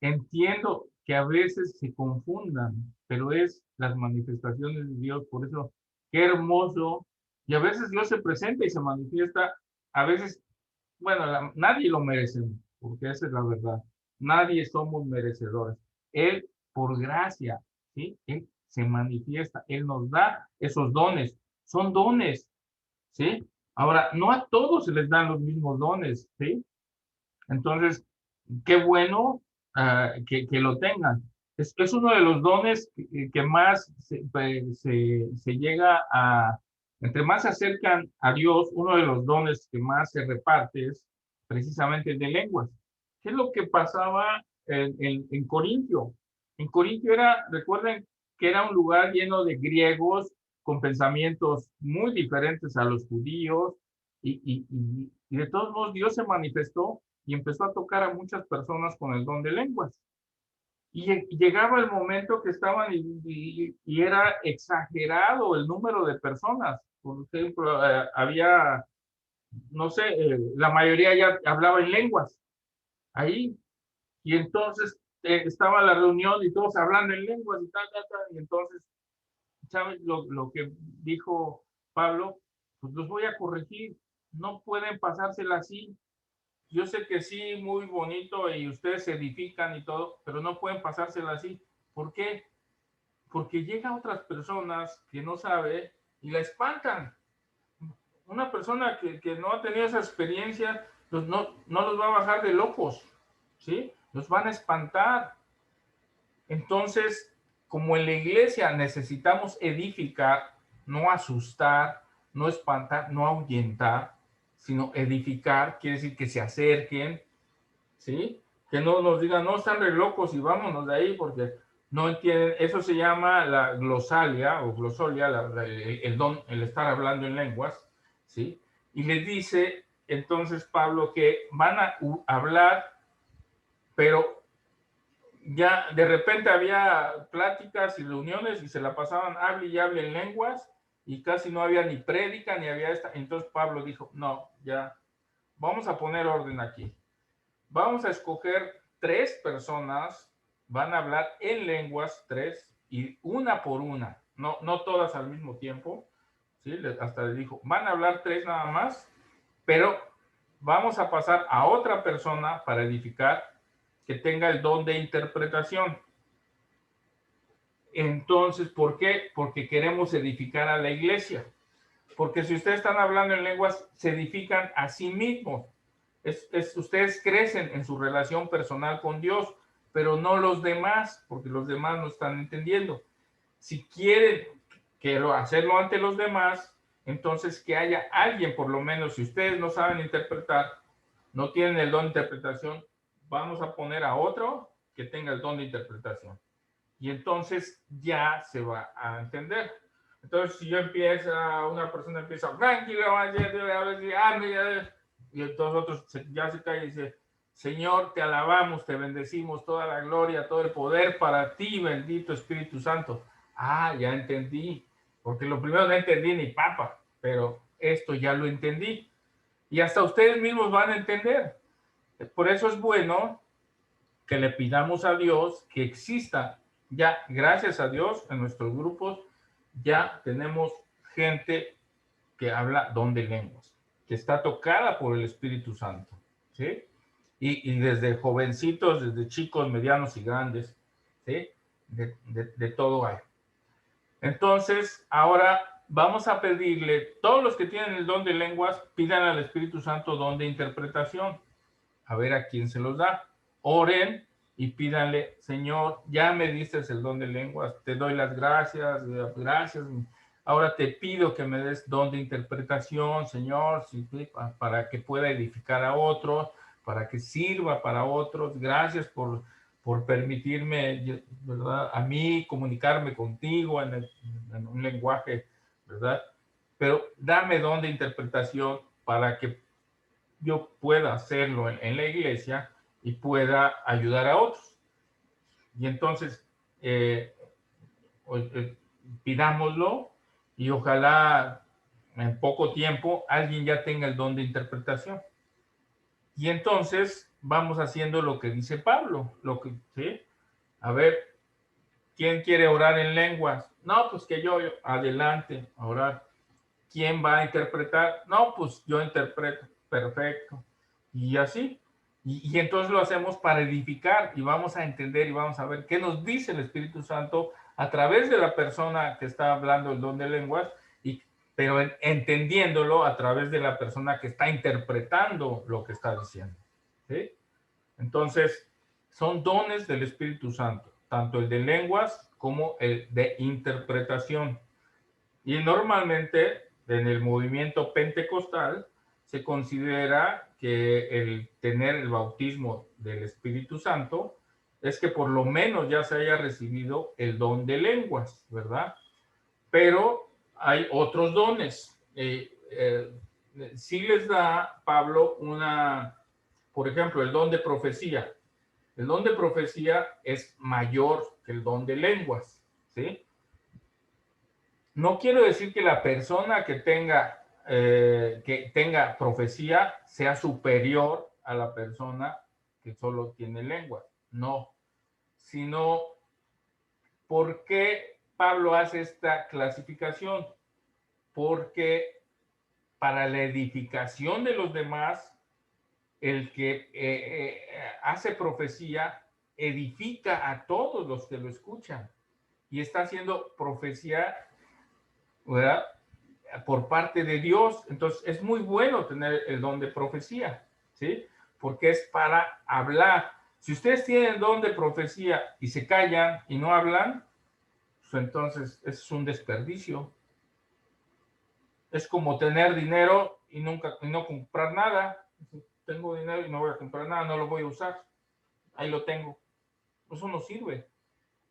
entiendo que a veces se confundan, pero es las manifestaciones de Dios, por eso, qué hermoso, y a veces Dios se presenta y se manifiesta, a veces, bueno, nadie lo merece, porque esa es la verdad, nadie somos merecedores, Él, por gracia, ¿sí? Él se manifiesta, Él nos da esos dones, son dones, ¿sí? Ahora, no a todos se les dan los mismos dones, ¿sí? Entonces, qué bueno que lo tengan. Es uno de los dones que más se llega a, entre más se acercan a Dios, uno de los dones que más se reparte es precisamente el de lenguas. ¿Qué es lo que pasaba en Corintio? En Corintio recuerden que era un lugar lleno de griegos con pensamientos muy diferentes a los judíos y de todos modos Dios se manifestó y empezó a tocar a muchas personas con el don de lenguas. Y llegaba el momento que estaban y era exagerado el número de personas. Por ejemplo, había, no sé, la mayoría ya hablaba en lenguas ahí. Y entonces estaba la reunión y todos hablando en lenguas y tal. Y entonces, ¿sabes lo que dijo Pablo? Pues los voy a corregir. No pueden pasársela así. Yo sé que sí, muy bonito y ustedes se edifican y todo, pero no pueden pasársela así. ¿Por qué? Porque llegan otras personas que no sabe y la espantan. Una persona que no ha tenido esa experiencia, pues no los va a bajar de locos, ¿sí? Los van a espantar. Entonces, como en la iglesia necesitamos edificar, no asustar, no espantar, no ahuyentar, sino edificar, quiere decir que se acerquen, ¿sí? Que no nos digan, no, están re locos y vámonos de ahí porque no entienden. Eso se llama la glosalia o glosolia, el don, el estar hablando en lenguas, ¿sí? Y les dice entonces Pablo que van a hablar, pero ya de repente había pláticas y reuniones y se la pasaban hable y hable en lenguas y casi no había ni prédica ni había esta. Entonces Pablo dijo, no, ya, vamos a poner orden aquí. Vamos a escoger 3 personas, van a hablar en lenguas 3 y una por una, no todas al mismo tiempo, ¿sí? Hasta le dijo, van a hablar 3 nada más, pero vamos a pasar a otra persona para edificar que tenga el don de interpretación. Entonces, ¿por qué? Porque queremos edificar a la iglesia. Porque si ustedes están hablando en lenguas, se edifican a sí mismos. Ustedes crecen en su relación personal con Dios, pero no los demás, porque los demás no están entendiendo. Si quieren hacerlo ante los demás, entonces que haya alguien, por lo menos, si ustedes no saben interpretar, no tienen el don de interpretación, vamos a poner a otro que tenga el don de interpretación. Y entonces ya se va a entender. Entonces, si una persona empieza, y entonces otros ya se cae y dice, Señor, te alabamos, te bendecimos, toda la gloria, todo el poder para ti, bendito Espíritu Santo. Ah, ya entendí, porque lo primero no entendí ni papa, pero esto ya lo entendí. Y hasta ustedes mismos van a entender. Por eso es bueno que le pidamos a Dios que exista. Ya, gracias a Dios, en nuestros grupos ya tenemos gente que habla don de lenguas, que está tocada por el Espíritu Santo, ¿sí? Y desde jovencitos, desde chicos, medianos y grandes, ¿sí? De todo hay. Entonces, ahora vamos a pedirle, todos los que tienen el don de lenguas, pidan al Espíritu Santo don de interpretación. A ver a quién se los da. Oren y pídanle, Señor, ya me diste el don de lenguas, te doy las gracias, gracias. Ahora te pido que me des don de interpretación, Señor, para que pueda edificar a otros, para que sirva para otros. Gracias por permitirme, ¿verdad?, a mí comunicarme contigo en un lenguaje, ¿verdad? Pero dame don de interpretación para que yo pueda hacerlo en la iglesia y pueda ayudar a otros. Y entonces, pidámoslo y ojalá en poco tiempo alguien ya tenga el don de interpretación. Y entonces vamos haciendo lo que dice Pablo, ¿sí? A ver, ¿quién quiere orar en lenguas? No, pues que yo, adelante, a orar. ¿Quién va a interpretar? No, pues yo interpreto, perfecto. Y así. Y entonces lo hacemos para edificar y vamos a entender y vamos a ver qué nos dice el Espíritu Santo a través de la persona que está hablando el don de lenguas, pero entendiéndolo a través de la persona que está interpretando lo que está diciendo. ¿Sí? Entonces, son dones del Espíritu Santo, tanto el de lenguas como el de interpretación. Y normalmente en el movimiento pentecostal se considera que el tener el bautismo del Espíritu Santo es que por lo menos ya se haya recibido el don de lenguas, ¿verdad? Pero hay otros dones. Sí les da Pablo por ejemplo, el don de profecía. El don de profecía es mayor que el don de lenguas, ¿sí? No quiero decir que la persona que tenga profecía sea superior a la persona que solo tiene lengua. No, sino ¿por qué Pablo hace esta clasificación? Porque para la edificación de los demás, el que hace profecía edifica a todos los que lo escuchan y está haciendo profecía, ¿verdad?, por parte de Dios. Entonces es muy bueno tener el don de profecía, ¿sí? Porque es para hablar. Si ustedes tienen el don de profecía y se callan y no hablan, pues entonces es un desperdicio. Es como tener dinero y no comprar nada. Tengo dinero y no voy a comprar nada, no lo voy a usar. Ahí lo tengo. Eso no sirve.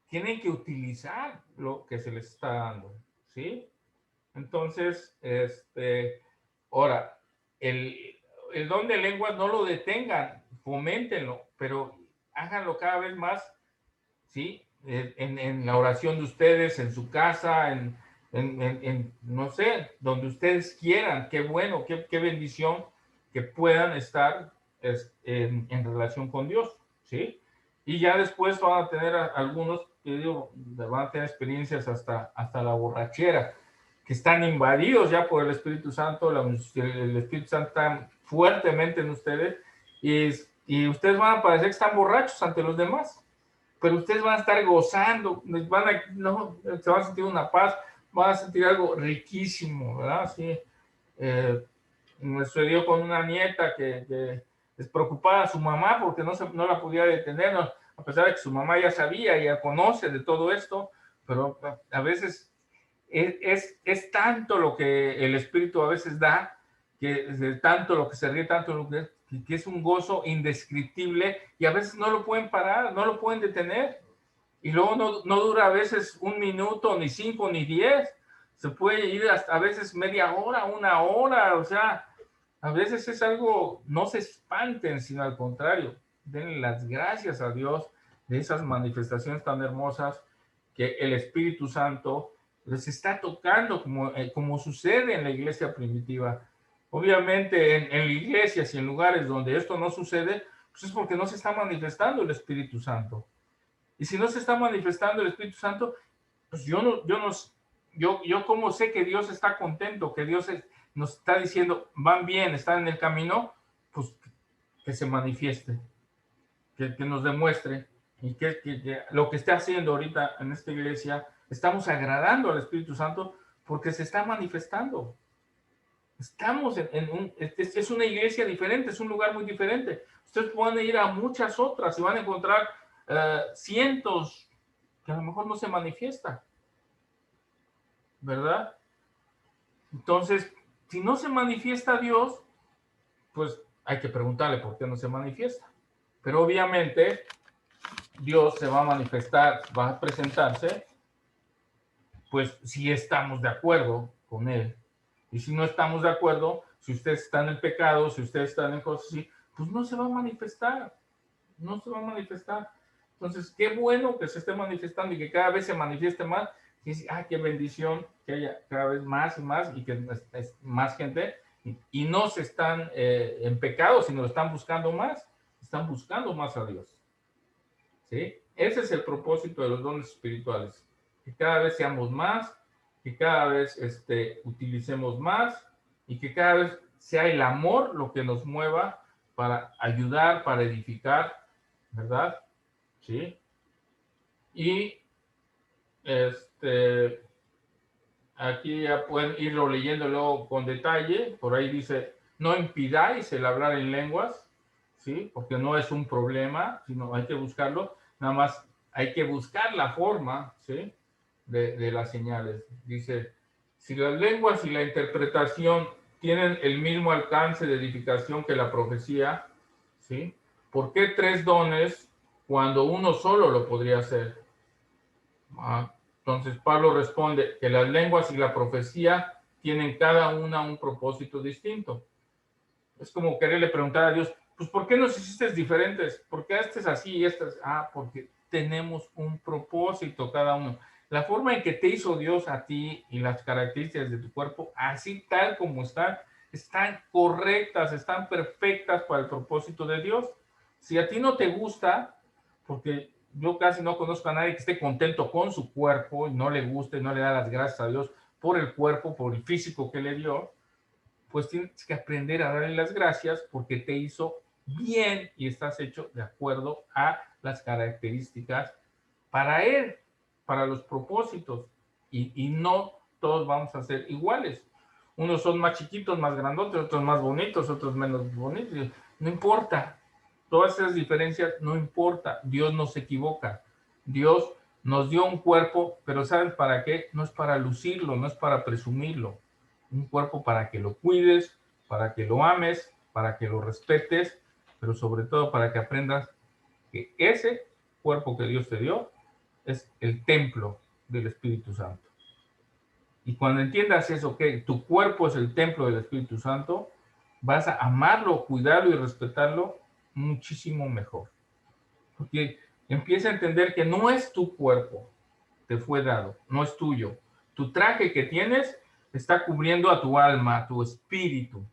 Tienen que utilizar lo que se les está dando, ¿sí? Entonces, ahora, el don de lenguas no lo detengan, foméntenlo, pero háganlo cada vez más ¿sí? En la oración de ustedes, en su casa, no sé, donde ustedes quieran. Qué bueno, qué bendición que puedan estar en relación con Dios, ¿sí? Y ya después van a tener algunos, que digo, van a tener experiencias hasta la borrachera, que están invadidos ya por el Espíritu Santo, el Espíritu Santo está fuertemente en ustedes, y ustedes van a parecer que están borrachos ante los demás, pero ustedes van a estar gozando, no, se van a sentir una paz, van a sentir algo riquísimo, ¿verdad? Sí. Me sucedió con una nieta que les preocupaba a su mamá porque no la podía detener, ¿no? A pesar de que su mamá ya sabía, ya conoce de todo esto, pero a veces es tanto lo que el Espíritu a veces da, que es tanto lo que se ríe, tanto lo que es un gozo indescriptible, y a veces no lo pueden parar, no lo pueden detener, y luego no dura a veces 1 minuto, ni 5, ni 10, se puede ir hasta a veces media hora, 1 hora, o sea, a veces es algo, no se espanten, sino al contrario, denle las gracias a Dios de esas manifestaciones tan hermosas que el Espíritu Santo les está tocando, como sucede en la iglesia primitiva. Obviamente en iglesias y en lugares donde esto no sucede, pues es porque no se está manifestando el Espíritu Santo. Y si no se está manifestando el Espíritu Santo, pues yo cómo sé que Dios está contento, que Dios nos está diciendo, van bien, están en el camino, pues que se manifieste, que nos demuestre, y que lo que está haciendo ahorita en esta iglesia, estamos agradando al Espíritu Santo porque se está manifestando. Estamos es una iglesia diferente, es un lugar muy diferente. Ustedes pueden ir a muchas otras y van a encontrar cientos que a lo mejor no se manifiesta, ¿verdad? Entonces, si no se manifiesta Dios, pues hay que preguntarle por qué no se manifiesta. Pero obviamente Dios se va a manifestar, va a presentarse, pues si estamos de acuerdo con Él. Y si no estamos de acuerdo, si usted está en el pecado, si usted está en cosas así, pues no se va a manifestar. No se va a manifestar. Entonces, qué bueno que se esté manifestando y que cada vez se manifieste más. Y dice, qué bendición que haya cada vez más y más y que es más gente. Y no se están en pecado, sino están buscando más. Están buscando más a Dios. ¿Sí? Ese es el propósito de los dones espirituales. Que cada vez seamos más, que cada vez utilicemos más y que cada vez sea el amor lo que nos mueva para ayudar, para edificar, ¿verdad? ¿Sí? Y aquí ya pueden irlo leyendo luego con detalle. Por ahí dice, no impidáis el hablar en lenguas, ¿sí? Porque no es un problema, sino hay que buscarlo. Nada más hay que buscar la forma, ¿sí? De las señales. Dice, si las lenguas y la interpretación tienen el mismo alcance de edificación que la profecía, ¿sí? ¿Por qué 3 dones cuando uno solo lo podría hacer? Entonces Pablo responde que las lenguas y la profecía tienen cada una un propósito distinto. Es como quererle preguntar a Dios, pues ¿por qué nos hiciste diferentes? ¿Por qué este es así y este es? Porque tenemos un propósito cada uno. La forma en que te hizo Dios a ti y las características de tu cuerpo, así tal como están correctas, están perfectas para el propósito de Dios. Si a ti no te gusta, porque yo casi no conozco a nadie que esté contento con su cuerpo y no le guste, y no le da las gracias a Dios por el cuerpo, por el físico que le dio, pues tienes que aprender a darle las gracias porque te hizo bien y estás hecho de acuerdo a las características para Él, para los propósitos. Y no todos vamos a ser iguales. Unos son más chiquitos, más grandotes, otros más bonitos, otros menos bonitos. No importa. Todas esas diferencias no importa. Dios no se equivoca. Dios nos dio un cuerpo, pero ¿saben para qué? No es para lucirlo, no es para presumirlo. Un cuerpo para que lo cuides, para que lo ames, para que lo respetes, pero sobre todo para que aprendas que ese cuerpo que Dios te dio es el templo del Espíritu Santo. Y cuando entiendas eso, que tu cuerpo es el templo del Espíritu Santo, vas a amarlo, cuidarlo y respetarlo muchísimo mejor. Porque Empieza a entender que no es tu cuerpo, te fue dado, no es tuyo. Tu traje que tienes está cubriendo a tu alma, a tu espíritu,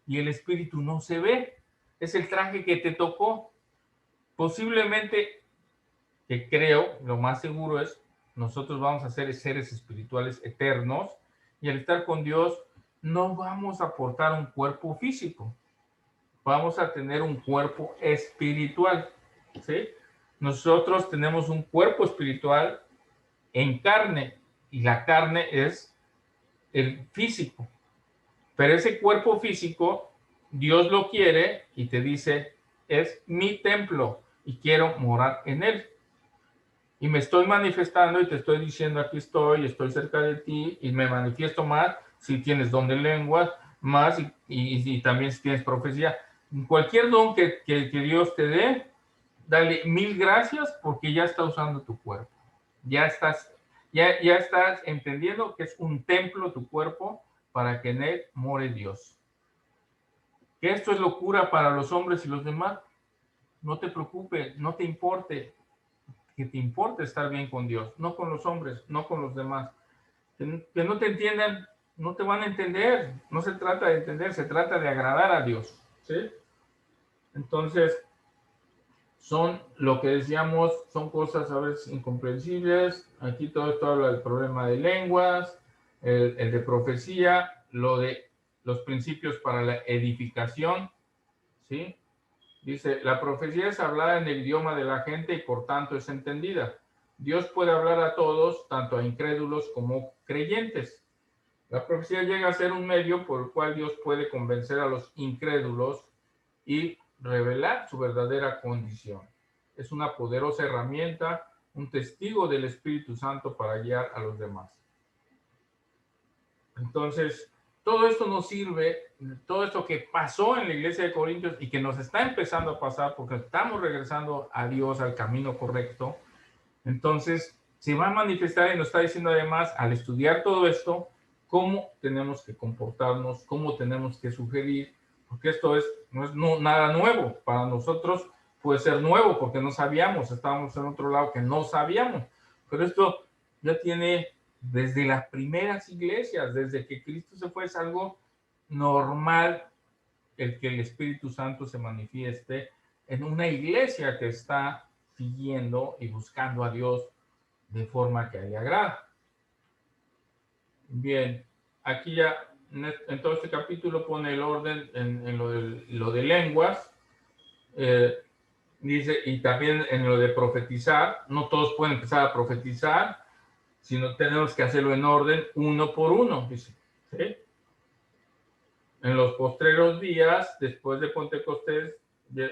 y el espíritu no se ve. Es el traje que te tocó. Posiblemente, que creo, lo más seguro es, nosotros vamos a ser seres espirituales eternos, y al estar con Dios no vamos a portar un cuerpo físico, vamos a tener un cuerpo espiritual, ¿sí? Nosotros tenemos un cuerpo espiritual en carne, y la carne es el físico, pero ese cuerpo físico Dios lo quiere y te dice, es mi templo y quiero morar en él. Y me estoy manifestando y te estoy diciendo, aquí estoy cerca de ti, y me manifiesto más si tienes don de lenguas, más y también si tienes profecía. Cualquier don que Dios te dé, dale 1000 gracias, porque ya está usando tu cuerpo. Ya estás entendiendo que es un templo tu cuerpo para que en él more Dios. Que esto es locura para los hombres y los demás. No te preocupes, no te importe. Que te importe estar bien con Dios, no con los hombres, no con los demás. Que no te entiendan, no te van a entender. No se trata de entender, se trata de agradar a Dios, ¿sí? Entonces, son lo que decíamos, son cosas a veces incomprensibles. Aquí todo esto habla del problema de lenguas, el de profecía, lo de los principios para la edificación, ¿sí? Dice, la profecía es hablada en el idioma de la gente y por tanto es entendida. Dios puede hablar a todos, tanto a incrédulos como creyentes. La profecía llega a ser un medio por el cual Dios puede convencer a los incrédulos y revelar su verdadera condición. Es una poderosa herramienta, un testigo del Espíritu Santo para guiar a los demás. Entonces, todo esto nos sirve, todo esto que pasó en la iglesia de Corintios y que nos está empezando a pasar porque estamos regresando a Dios, al camino correcto. Entonces, se va a manifestar y nos está diciendo además, al estudiar todo esto, cómo tenemos que comportarnos, cómo tenemos que sugerir, porque esto no es nada nuevo. Para nosotros puede ser nuevo porque no sabíamos, estábamos en otro lado que no sabíamos. Pero esto ya tiene desde las primeras iglesias, desde que Cristo se fue, es algo normal el que el Espíritu Santo se manifieste en una iglesia que está siguiendo y buscando a Dios de forma que le agrada. Bien, aquí ya en todo este capítulo pone el orden en lo de lenguas, dice, y también en lo de profetizar. No todos pueden empezar a profetizar, sino tenemos que hacerlo en orden, uno por uno, dice, ¿sí? En los postreros días, después de Pentecostés,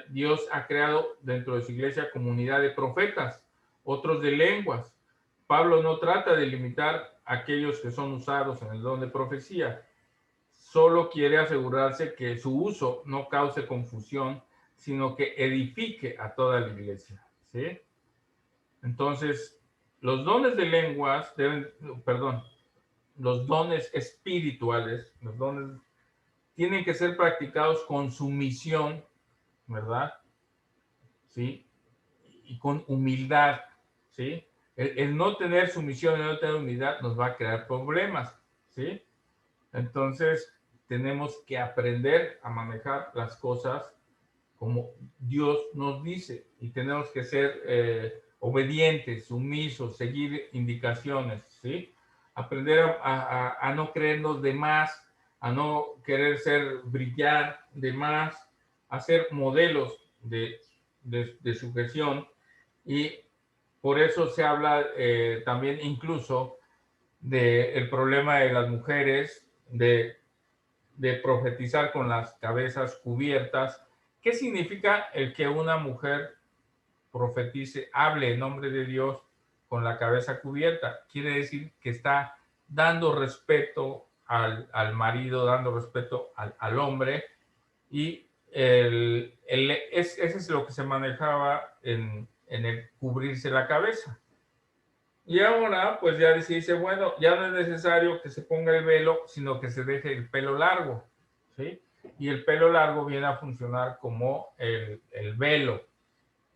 Dios ha creado dentro de su iglesia comunidad de profetas, otros de lenguas. Pablo no trata de limitar a aquellos que son usados en el don de profecía, solo quiere asegurarse que su uso no cause confusión, sino que edifique a toda la iglesia, ¿sí? Entonces, los dones de lenguas los dones espirituales, los dones tienen que ser practicados con sumisión, ¿verdad? ¿Sí? Y con humildad, ¿sí? El no tener sumisión y no tener humildad nos va a crear problemas, ¿sí? Entonces, tenemos que aprender a manejar las cosas como Dios nos dice y tenemos que ser obedientes, sumisos, seguir indicaciones, ¿sí? Aprender a no creernos de más, a no querer brillar de más, a ser modelos de sujeción, y por eso se habla también incluso del problema de las mujeres, de profetizar con las cabezas cubiertas. ¿Qué significa el que una mujer profetice, hable en nombre de Dios con la cabeza cubierta? Quiere decir que está dando respeto al marido, dando respeto al hombre, y ese es lo que se manejaba en el cubrirse la cabeza. Y ahora, pues ya se dice, bueno, ya no es necesario que se ponga el velo, sino que se deje el pelo largo, ¿sí? Y el pelo largo viene a funcionar como el velo.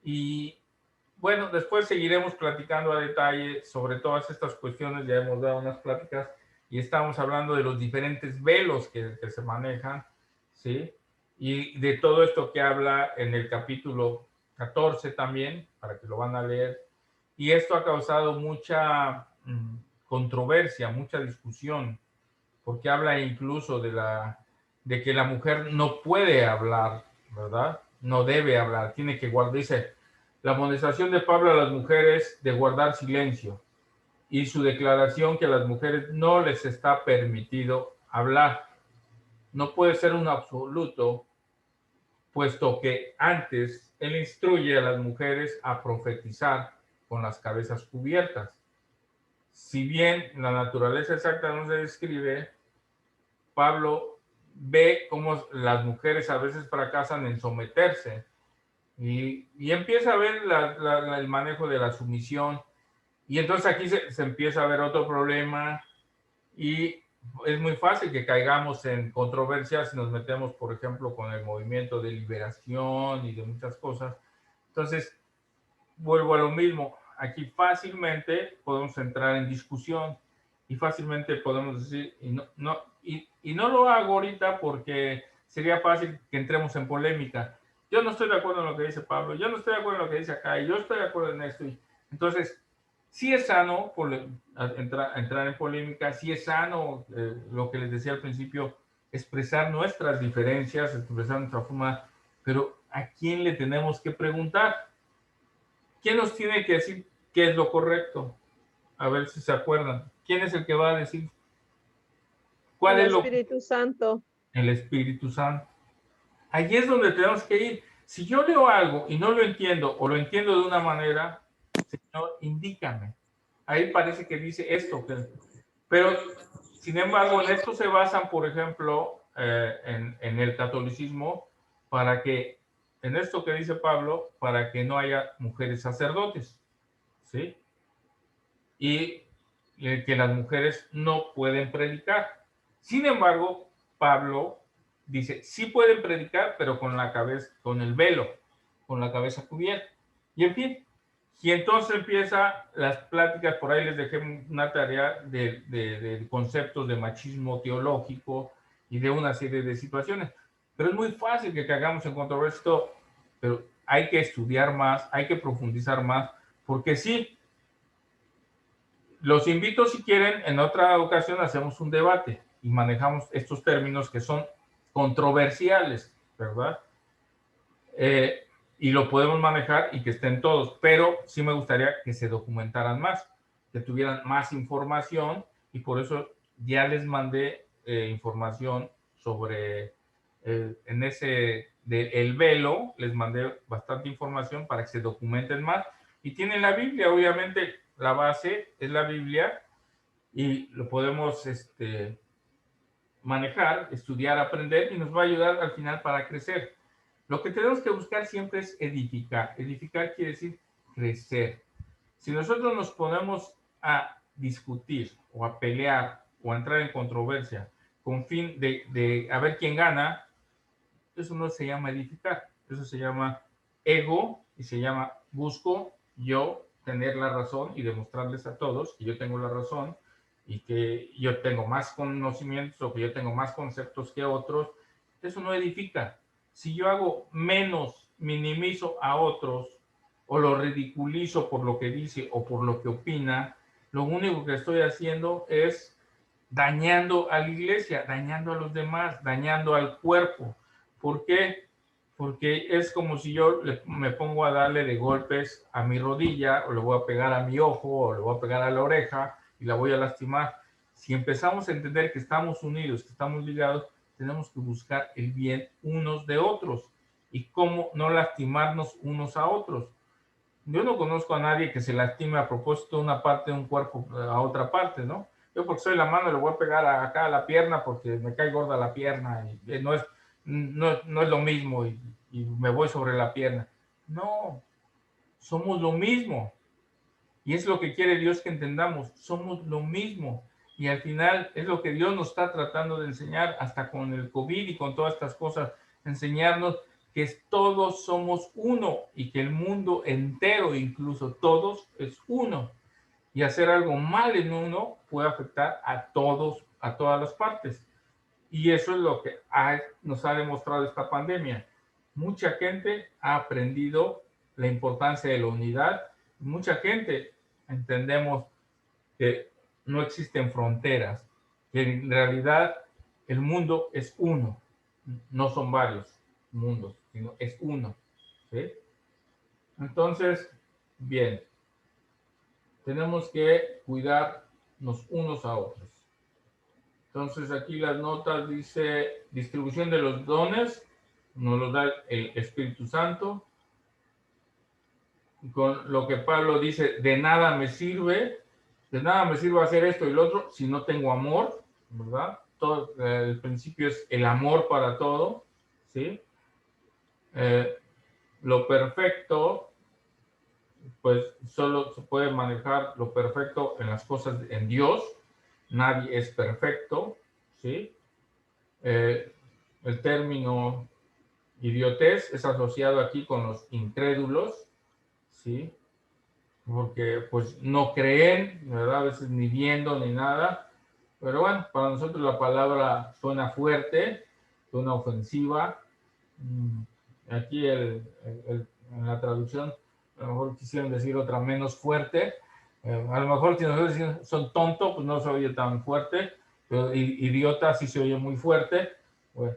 Y bueno, después seguiremos platicando a detalle sobre todas estas cuestiones. Ya hemos dado unas pláticas y estamos hablando de los diferentes velos que se manejan, ¿sí? Y de todo esto que habla en el capítulo 14 también, para que lo van a leer. Y esto ha causado mucha controversia, mucha discusión, porque habla incluso de que la mujer no puede hablar, ¿verdad? No debe hablar, tiene que guardar, dice, la amonestación de Pablo a las mujeres de guardar silencio y su declaración que a las mujeres no les está permitido hablar. No puede ser un absoluto, puesto que antes él instruye a las mujeres a profetizar con las cabezas cubiertas. Si bien la naturaleza exacta no se describe, Pablo ve cómo las mujeres a veces fracasan en someterse y empieza a ver el manejo de la sumisión. Y entonces aquí se empieza a ver otro problema y es muy fácil que caigamos en controversias si nos metemos, por ejemplo, con el movimiento de liberación y de muchas cosas. Entonces, vuelvo a lo mismo. Aquí fácilmente podemos entrar en discusión y fácilmente podemos decir, y no lo hago ahorita porque sería fácil que entremos en polémica. Yo no estoy de acuerdo en lo que dice Pablo, yo no estoy de acuerdo en lo que dice acá, y yo estoy de acuerdo en esto. Entonces, sí es sano entrar en polémica, sí es sano, lo que les decía al principio, expresar nuestras diferencias, expresar nuestra forma, pero ¿a quién le tenemos que preguntar? ¿Quién nos tiene que decir qué es lo correcto? A ver si se acuerdan. ¿Quién es el que va a decir cuál El es lo? Espíritu Santo. El Espíritu Santo. Allí es donde tenemos que ir. Si yo leo algo y no lo entiendo o lo entiendo de una manera, Señor, indícame. Ahí parece que dice esto. Pero, sin embargo, en esto se basan, por ejemplo, en el catolicismo, para que, en esto que dice Pablo, para que no haya mujeres sacerdotes. ¿Sí? Y que las mujeres no pueden predicar. Sin embargo, Pablo dice, sí pueden predicar, pero con la cabeza, con el velo, con la cabeza cubierta. Y en fin, y entonces empieza las pláticas, por ahí les dejé una tarea de conceptos de machismo teológico y de una serie de situaciones. Pero es muy fácil que caigamos en controversia, pero hay que estudiar más, hay que profundizar más, porque sí, los invito, si quieren, en otra ocasión hacemos un debate y manejamos estos términos que son controversiales, ¿verdad? Y lo podemos manejar y que estén todos, pero sí me gustaría que se documentaran más, que tuvieran más información y por eso ya les mandé información sobre, en ese, el velo, les mandé bastante información para que se documenten más y tienen la Biblia, obviamente la base es la Biblia y lo podemos manejar, estudiar, aprender y nos va a ayudar al final para crecer. Lo que tenemos que buscar siempre es edificar. Edificar quiere decir crecer. Si nosotros nos ponemos a discutir o a pelear o a entrar en controversia con fin de a ver quién gana, eso no se llama edificar. Eso se llama ego y se llama busco yo tener la razón y demostrarles a todos que yo tengo la razón y que yo tengo más conocimientos o que yo tengo más conceptos que otros. Eso no edifica. Si yo hago menos, minimizo a otros o lo ridiculizo por lo que dice o por lo que opina, lo único que estoy haciendo es dañando a la iglesia, dañando a los demás, dañando al cuerpo. ¿Por qué? Porque es como si yo me pongo a darle de golpes a mi rodilla o le voy a pegar a mi ojo o le voy a pegar a la oreja y la voy a lastimar. Si empezamos a entender que estamos unidos, que estamos ligados, tenemos que buscar el bien unos de otros y cómo no lastimarnos unos a otros. Yo no conozco a nadie que se lastime a propósito de una parte de un cuerpo a otra parte, ¿no? Yo porque soy la mano le voy a pegar acá a la pierna porque me cae gorda la pierna y no es lo mismo y me voy sobre la pierna. No, somos lo mismo. Y es lo que quiere Dios que entendamos, somos lo mismo. Y al final es lo que Dios nos está tratando de enseñar hasta con el COVID y con todas estas cosas, enseñarnos que todos somos uno y que el mundo entero, incluso todos, es uno. Y hacer algo mal en uno puede afectar a todos, a todas las partes. Y eso es lo que nos ha demostrado esta pandemia. Mucha gente ha aprendido la importancia de la unidad. Mucha gente entendemos que no existen fronteras, que en realidad el mundo es uno, no son varios mundos, sino es uno. ¿Sí? Entonces, bien, tenemos que cuidarnos unos a otros. Entonces aquí las notas dice distribución de los dones, nos lo da el Espíritu Santo. Con lo que Pablo dice, de nada me sirve hacer esto y lo otro si no tengo amor, ¿verdad? Todo, el principio es el amor para todo, ¿sí? Lo perfecto, pues solo se puede manejar lo perfecto en las cosas en Dios. Nadie es perfecto, ¿sí? El término idiotez es asociado aquí con los incrédulos, ¿sí? Porque pues no creen, ¿verdad? A veces ni viendo ni nada. Pero bueno, para nosotros la palabra suena fuerte, suena ofensiva. Aquí en la traducción a lo mejor quisieron decir otra menos fuerte. A lo mejor si nosotros decimos son tontos, pues no se oye tan fuerte, pero idiota sí se oye muy fuerte. Bueno,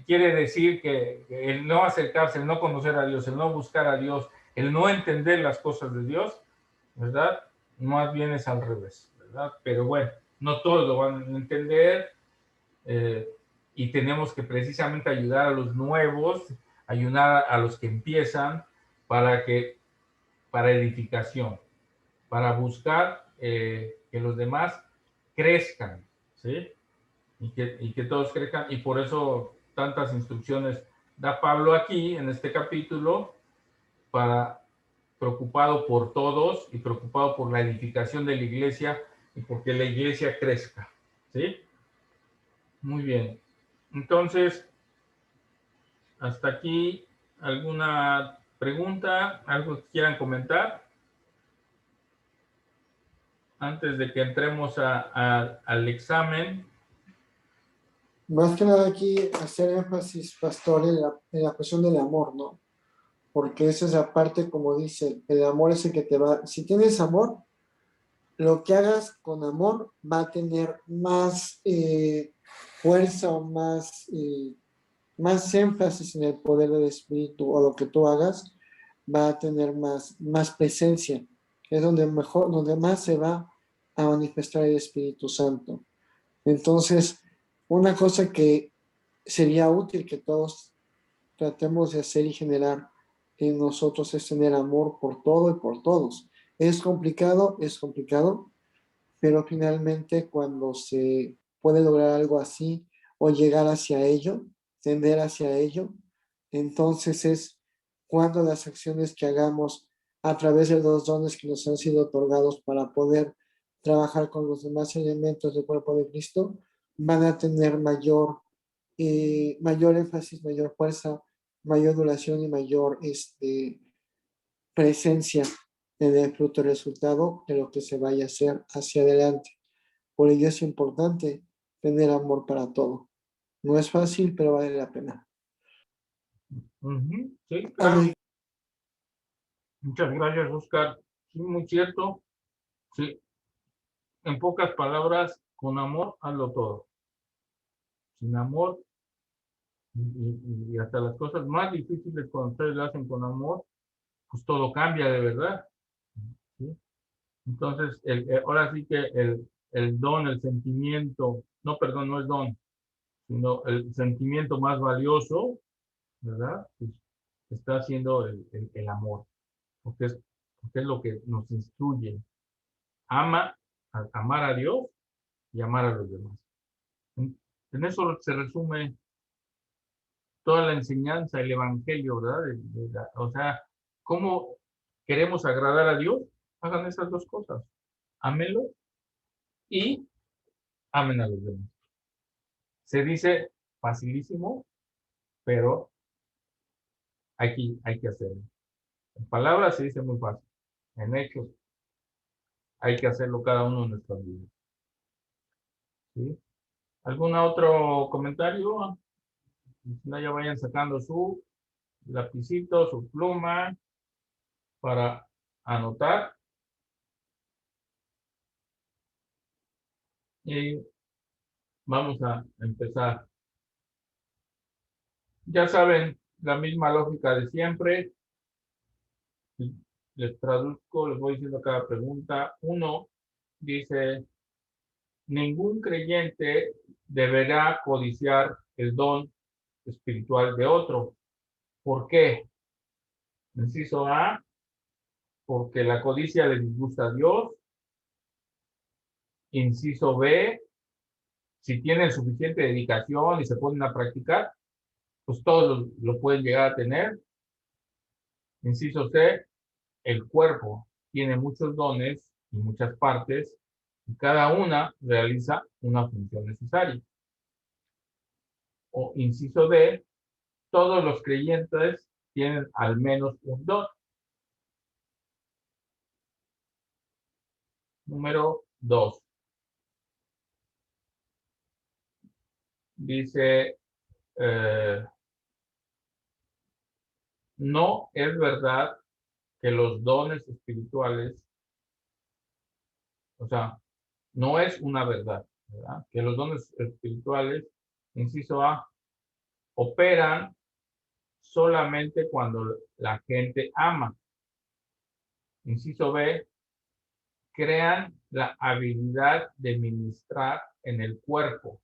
quiere decir que el no acercarse, el no conocer a Dios, el no buscar a Dios, el no entender las cosas de Dios, ¿verdad? Más bien es al revés, ¿verdad? Pero bueno, no todos lo van a entender y tenemos que precisamente ayudar a los nuevos, ayudar a los que empiezan para edificación, para buscar que los demás crezcan, ¿sí? Y que todos crezcan, y por eso tantas instrucciones da Pablo aquí en este capítulo, preocupado por todos y preocupado por la edificación de la iglesia y porque la iglesia crezca, ¿sí? Muy bien. Entonces, hasta aquí, ¿alguna pregunta? ¿Algo que quieran comentar? Antes de que entremos al examen. Más que nada aquí hacer énfasis, pastor, en la cuestión del amor, ¿no? Porque esa es la parte, como dice, el amor es el que te va, si tienes amor, lo que hagas con amor va a tener más fuerza o más énfasis en el poder del Espíritu, o lo que tú hagas va a tener más presencia. Es donde más se va a manifestar el Espíritu Santo. Entonces, una cosa que sería útil que todos tratemos de hacer y generar en nosotros es tener amor por todo y por todos. Es complicado, pero finalmente cuando se puede lograr algo así o llegar hacia ello, tender hacia ello, entonces es cuando las acciones que hagamos a través de los dones que nos han sido otorgados para poder trabajar con los demás elementos del cuerpo de Cristo van a tener mayor énfasis, mayor fuerza, mayor duración y mayor presencia en el fruto resultado de lo que se vaya a hacer hacia adelante. Por ello es importante tener amor para todo. No es fácil, pero vale la pena. Sí, claro. Muchas gracias, Oscar. Sí, muy cierto. Sí. En pocas palabras, con amor, hazlo todo. Sin amor, y hasta las cosas más difíciles cuando ustedes lo hacen con amor, pues todo cambia de verdad. ¿Sí? Entonces, ahora sí que el don, el sentimiento, no, perdón, no es don, sino el sentimiento más valioso, ¿verdad? Pues está siendo el amor, porque es lo que nos instruye. Amar a Dios y amar a los demás. En eso se resume toda la enseñanza, el evangelio, ¿verdad? O sea, ¿cómo queremos agradar a Dios? Hagan esas dos cosas. Ámenlo y amen a los demás. Se dice facilísimo, pero hay que hacerlo. En palabras se dice muy fácil. En hechos hay que hacerlo cada uno en nuestra vida. ¿Sí? ¿Algún otro comentario? Si no, ya vayan sacando su lapicito, su pluma para anotar. Y vamos a empezar. Ya saben, la misma lógica de siempre. Les traduzco, les voy diciendo cada pregunta. Uno dice, ningún creyente deberá codiciar el don espiritual de otro. ¿Por qué? Inciso A, porque la codicia le disgusta a Dios. Inciso B, si tienen suficiente dedicación y se ponen a practicar, pues todos lo pueden llegar a tener. Inciso C, el cuerpo tiene muchos dones y muchas partes, y cada una realiza una función necesaria. O inciso D, todos los creyentes tienen al menos un don. Número 2. Dice, no es verdad que los dones espirituales, o sea, no es una verdad, ¿verdad? Que los dones espirituales, inciso A, operan solamente cuando la gente ama. Inciso B, crean la habilidad de ministrar en el cuerpo.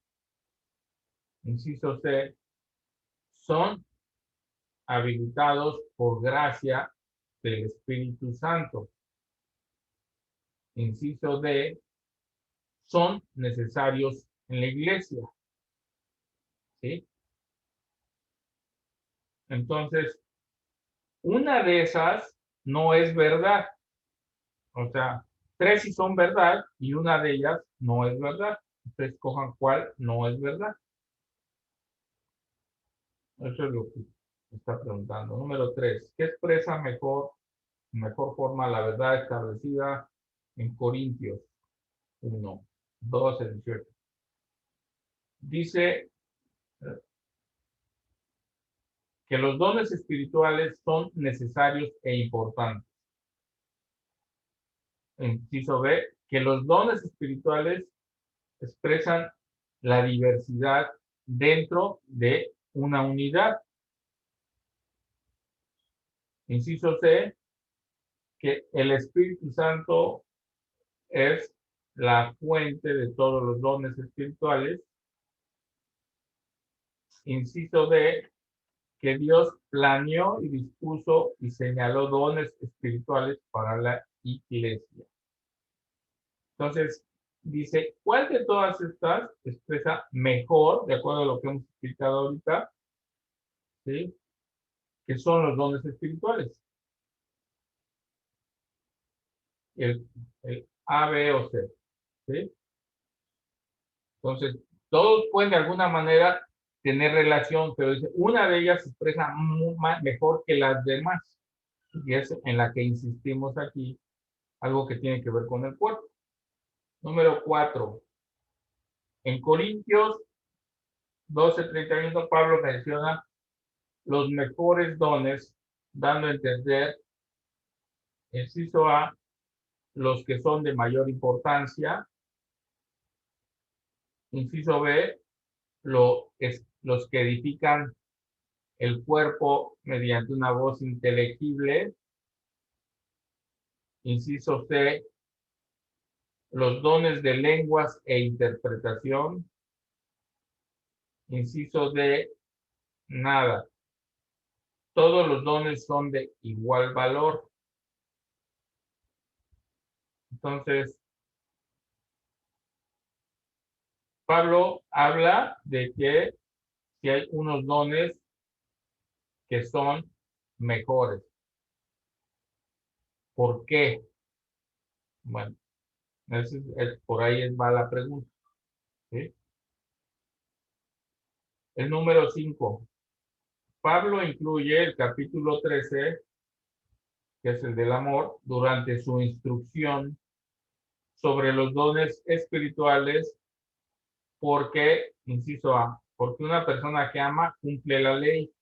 Inciso C, son habilitados por gracia del Espíritu Santo. Inciso D, son necesarios en la iglesia. ¿Sí? Entonces, una de esas no es verdad. O sea, 3 sí son verdad y una de ellas no es verdad. Ustedes cojan cuál no es verdad. Eso es lo que está preguntando. Número 3. ¿Qué expresa mejor forma la verdad establecida en Corintios 1, 12, 18? Dice que los dones espirituales son necesarios e importantes. Inciso B, que los dones espirituales expresan la diversidad dentro de una unidad. Inciso C, que el Espíritu Santo es la fuente de todos los dones espirituales. Inciso D, que Dios planeó y dispuso y señaló dones espirituales para la iglesia. Entonces, dice, ¿cuál de todas estas expresa mejor, de acuerdo a lo que hemos explicado ahorita, ¿sí? Que son los dones espirituales? El A, B o C, ¿sí? Entonces, todos pueden de alguna manera tener relación, pero dice, una de ellas se expresa mejor que las demás. Y es en la que insistimos aquí, algo que tiene que ver con el cuerpo. Número 4. En Corintios 12:31, Pablo menciona los mejores dones, dando a entender, inciso A, los que son de mayor importancia. Inciso B, los que edifican el cuerpo mediante una voz inteligible. Inciso C, los dones de lenguas e interpretación. Inciso D, nada. Todos los dones son de igual valor. Entonces, Pablo habla de que si hay unos dones que son mejores. ¿Por qué? Bueno, por ahí va la pregunta. ¿Sí? El número 5. Pablo incluye el capítulo 13, que es el del amor, durante su instrucción sobre los dones espirituales, porque, inciso A, porque una persona que ama cumple la ley.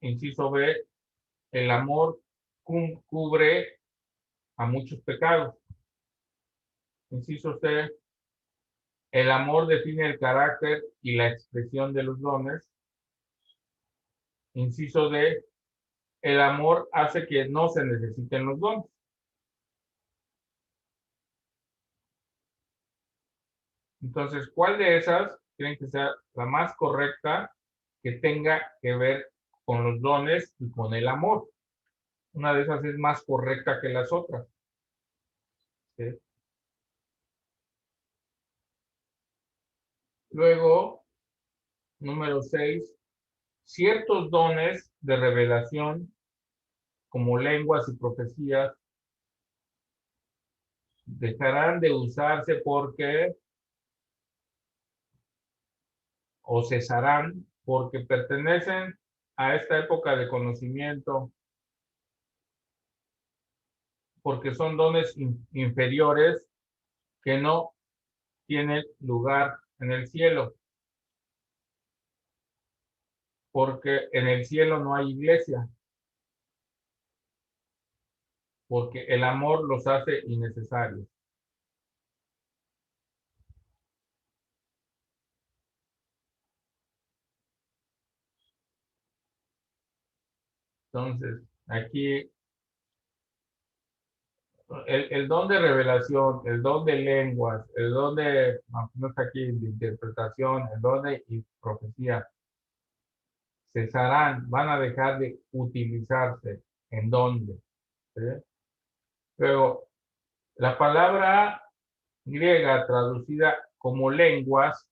Inciso B, el amor cubre a muchos pecados. Inciso C, el amor define el carácter y la expresión de los dones. Inciso D, el amor hace que no se necesiten los dones. Entonces, ¿cuál de esas creen que sea la más correcta que tenga que ver con los dones y con el amor? Una de esas es más correcta que las otras. ¿Sí? Luego, número 6, ciertos dones de revelación, como lenguas y profecías, dejarán de usarse porque, o cesarán, porque pertenecen a esta época de conocimiento, porque son dones inferiores que no tienen lugar en el cielo, porque en el cielo no hay iglesia, porque el amor los hace innecesarios. Entonces, aquí el don de revelación, el don de lenguas, el don de, no está aquí, de interpretación, el don de profecía, cesarán, van a dejar de utilizarse. ¿En dónde? ¿Sí? Pero la palabra griega traducida como lenguas,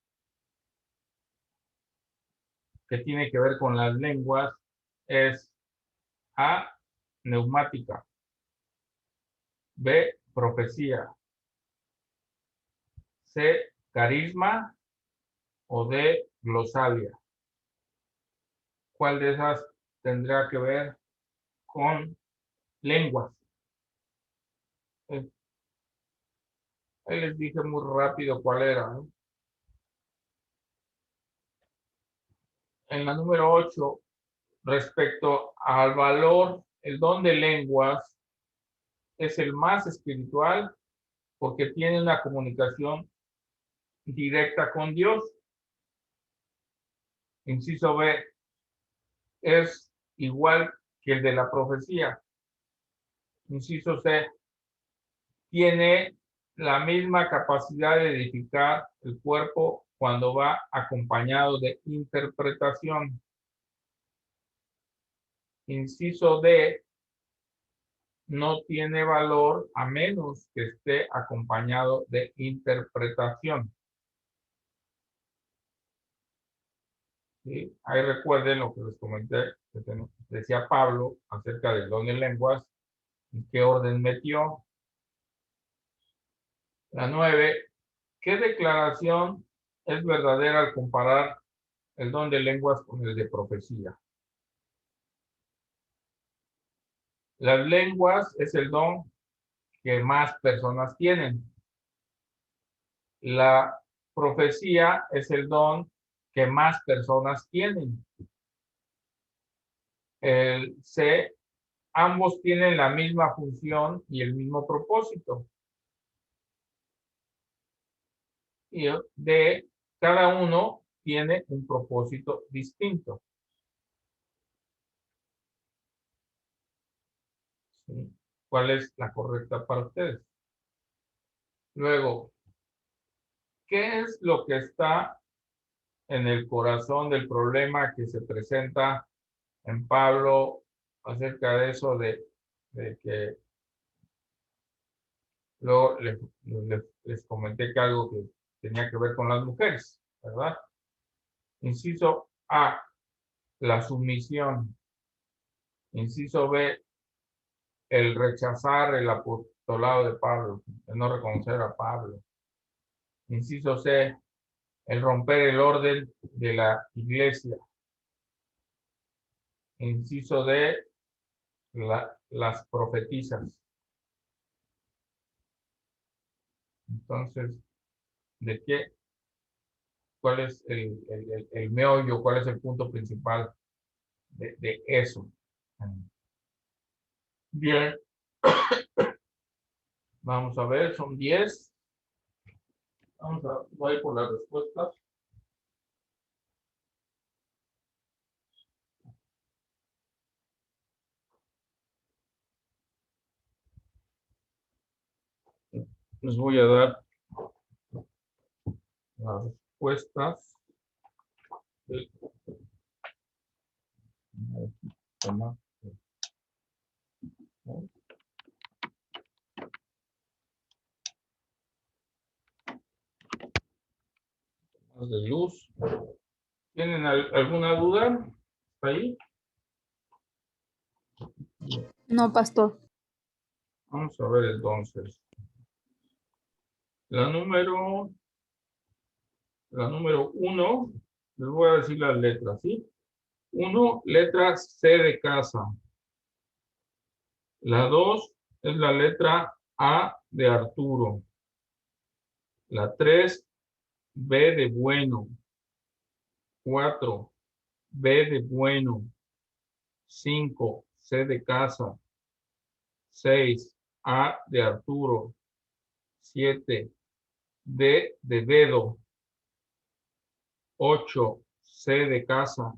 que tiene que ver con las lenguas, es A, neumática, B, profecía, C, carisma o D, glosalia. ¿Cuál de esas tendrá que ver con lenguas? Ahí les dije muy rápido cuál era, ¿no? En la número 8, respecto al valor, el don de lenguas es el más espiritual porque tiene una comunicación directa con Dios. Inciso B, es igual que el de la profecía. Inciso C, tiene la misma capacidad de edificar el cuerpo cuando va acompañado de interpretación. Inciso D, no tiene valor a menos que esté acompañado de interpretación. ¿Sí? Ahí recuerden lo que les comenté, que decía Pablo acerca del don de lenguas, en qué orden metió. La 9, ¿qué declaración es verdadera al comparar el don de lenguas con el de profecía? Las lenguas es el don que más personas tienen. La profecía es el don que más personas tienen. El C, ambos tienen la misma función y el mismo propósito. Y D, cada uno tiene un propósito distinto. ¿Sí? ¿Cuál es la correcta para ustedes? Luego, ¿qué es lo que está en el corazón del problema que se presenta en Pablo acerca de eso de que luego les comenté que algo que tenía que ver con las mujeres, ¿verdad? Inciso A, la sumisión. Inciso B, el rechazar el apostolado de Pablo, el no reconocer a Pablo. Inciso C, el romper el orden de la iglesia. Inciso D, las profetisas. Entonces, ¿de qué? ¿Cuál es el meollo? ¿Cuál es el punto principal de eso? Bien. Vamos a ver, son 10. Voy por las respuestas. Les voy a dar las respuestas. Toma. Más de luz. ¿Tienen alguna duda? ¿Está ahí? No, pastor. Vamos a ver entonces. La número 1, les voy a decir las letras, ¿sí? 1, letra C de casa. La 2 es la letra A de Arturo. La 3, B de bueno. 4, B de bueno. 5, C de casa. 6, A de Arturo. 7, D de dedo. 8, C de casa.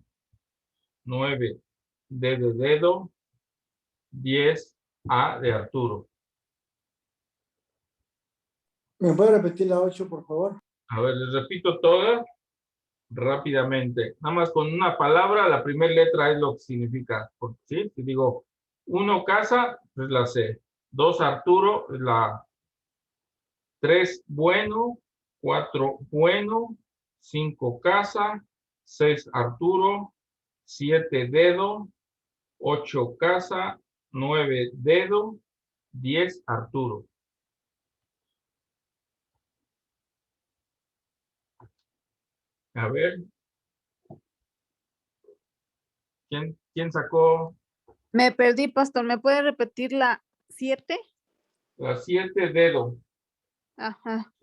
9, D de dedo. 10, A de Arturo. ¿Me puede repetir la 8, por favor? A ver, les repito todas rápidamente. Nada más con una palabra, la primera letra es lo que significa. ¿Sí? Si digo 1 casa, es la C. 2 Arturo, es la A. 3 bueno. 4 bueno. 5 casa. 6 Arturo. 7 dedo. 8 casa. 9 dedo. 10 Arturo. A ver. ¿Quién sacó Me perdí, pastor. ¿Me puede repetir la 7? la 7 dedo? Ajá.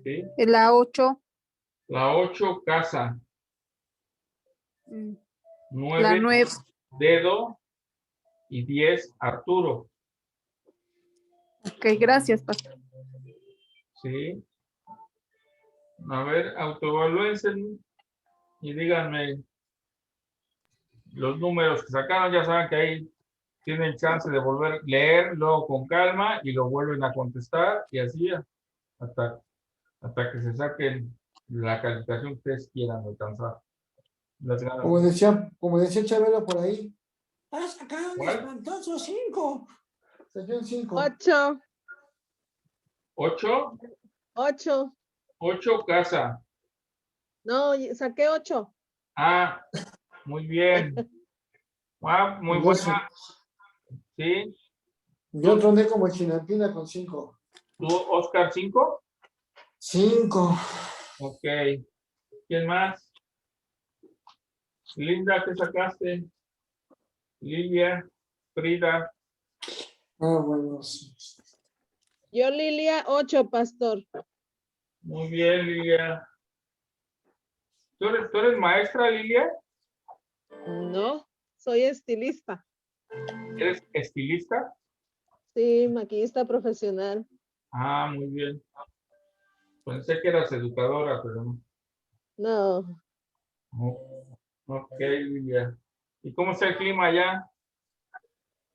¿Sí? La 8. La 8 casa. La 9 9. dedo y 10 Arturo. Ok, gracias, pastor. ¿Sí? A ver, autoevalúense y díganme los números que sacaron. Ya saben que ahí tienen chance de volver a leer, luego con calma y lo vuelven a contestar y así hasta que se saquen la calificación que ustedes quieran alcanzar. Las ganas. Como decía Chabelo por ahí. ¡Ah, sacaron ¿Cuál? espantoso 5! Salió un 5. 8, 8, 8. 8 casa. No, saqué 8. Ah, muy bien. Ah, muy buena. Sí. Yo troné como chinampina con 5. ¿Tú, Oscar, 5? 5. Ok. ¿Quién más? Linda, ¿qué sacaste? Lilia, Frida. Ah, bueno. Sí. Yo, Lilia, 8, pastor. Muy bien, Lilia. ¿Tú eres maestra, Lilia? No, soy estilista. ¿Eres estilista? Sí, maquillista profesional. Ah, muy bien. Pensé que eras educadora, pero no. No, No. Ok, Lilia. ¿Y cómo está el clima allá?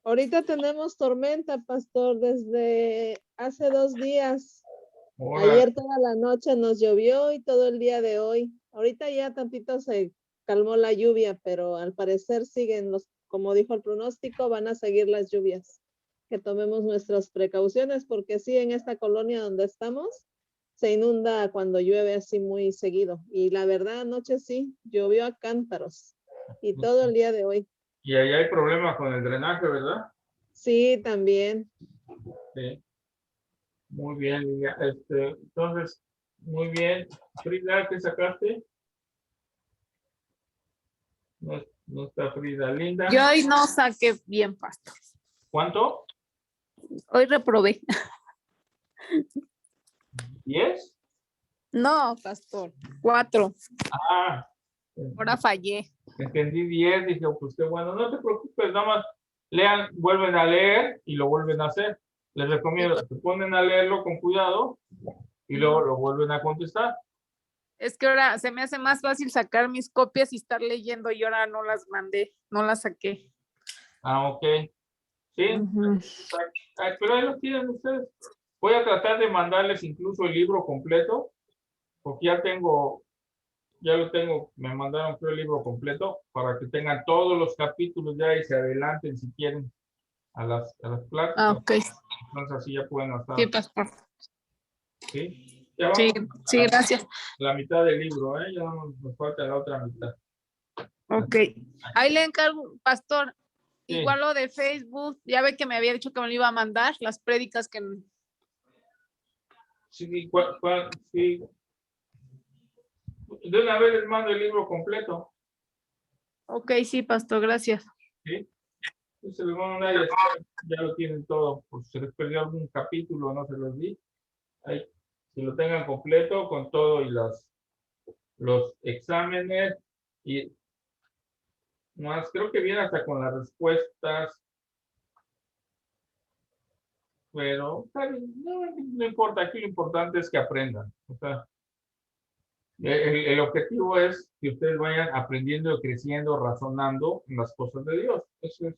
ahorita tenemos tormenta, pastor, desde hace 2 días. Ahora, Ayer toda la noche nos llovió y todo el día de hoy. Ahorita ya tantito se calmó la lluvia, pero al parecer siguen como dijo el pronóstico, van a seguir las lluvias. Que tomemos nuestras precauciones porque sí, en esta colonia donde estamos, se inunda cuando llueve así muy seguido. Y la verdad, anoche sí, llovió a cántaros. Y todo el día de hoy. y allá hay problemas con el drenaje, ¿verdad? Sí, también. Sí. Muy bien, Lilia. Entonces, Muy bien. Frida, ¿qué sacaste? No, no está Frida. Linda. Yo hoy no saqué bien, pastor. ¿Cuánto? Hoy reprobé. ¿10? No, pastor. 4. Ah, Ahora fallé. entendí 10. Dije, oh, pues qué bueno. No te preocupes, nada más lean, vuelven a leer y lo vuelven a hacer. Les recomiendo, se ponen a leerlo con cuidado y luego lo vuelven a contestar. Es que ahora se me hace más fácil sacar mis copias y estar leyendo y ahora no las mandé, no las saqué. Ah, ok. Sí, Ujú. ay, pero ahí lo tienen ustedes. Voy a tratar de mandarles incluso el libro completo, porque ya lo tengo, me mandaron creo el libro completo para que tengan todos los capítulos ya y se adelanten si quieren a las pláticas. Ah, ok. Entonces así ya pueden estar. Sí, pastor. ¿Sí? Ya Sí, vamos sí, gracias. la mitad del libro, ¿eh? Ya nos falta la otra mitad. Ok. Ahí le encargo, pastor. Sí. Igual lo de Facebook, ya ve que me había dicho que me lo iba a mandar, las prédicas que... Sí, sí. De una vez les mando el libro completo. Ok, sí, pastor, gracias. ¿Sí? Entonces les mando ya lo tienen todo. Por si se les perdió algún capítulo, no se los di. Ahí, si lo tengan completo con todo y los exámenes y más, creo que viene hasta con las respuestas, pero no importa, aquí lo importante es que aprendan. O sea, el objetivo es que ustedes vayan aprendiendo, creciendo, razonando en las cosas de Dios. Eso es,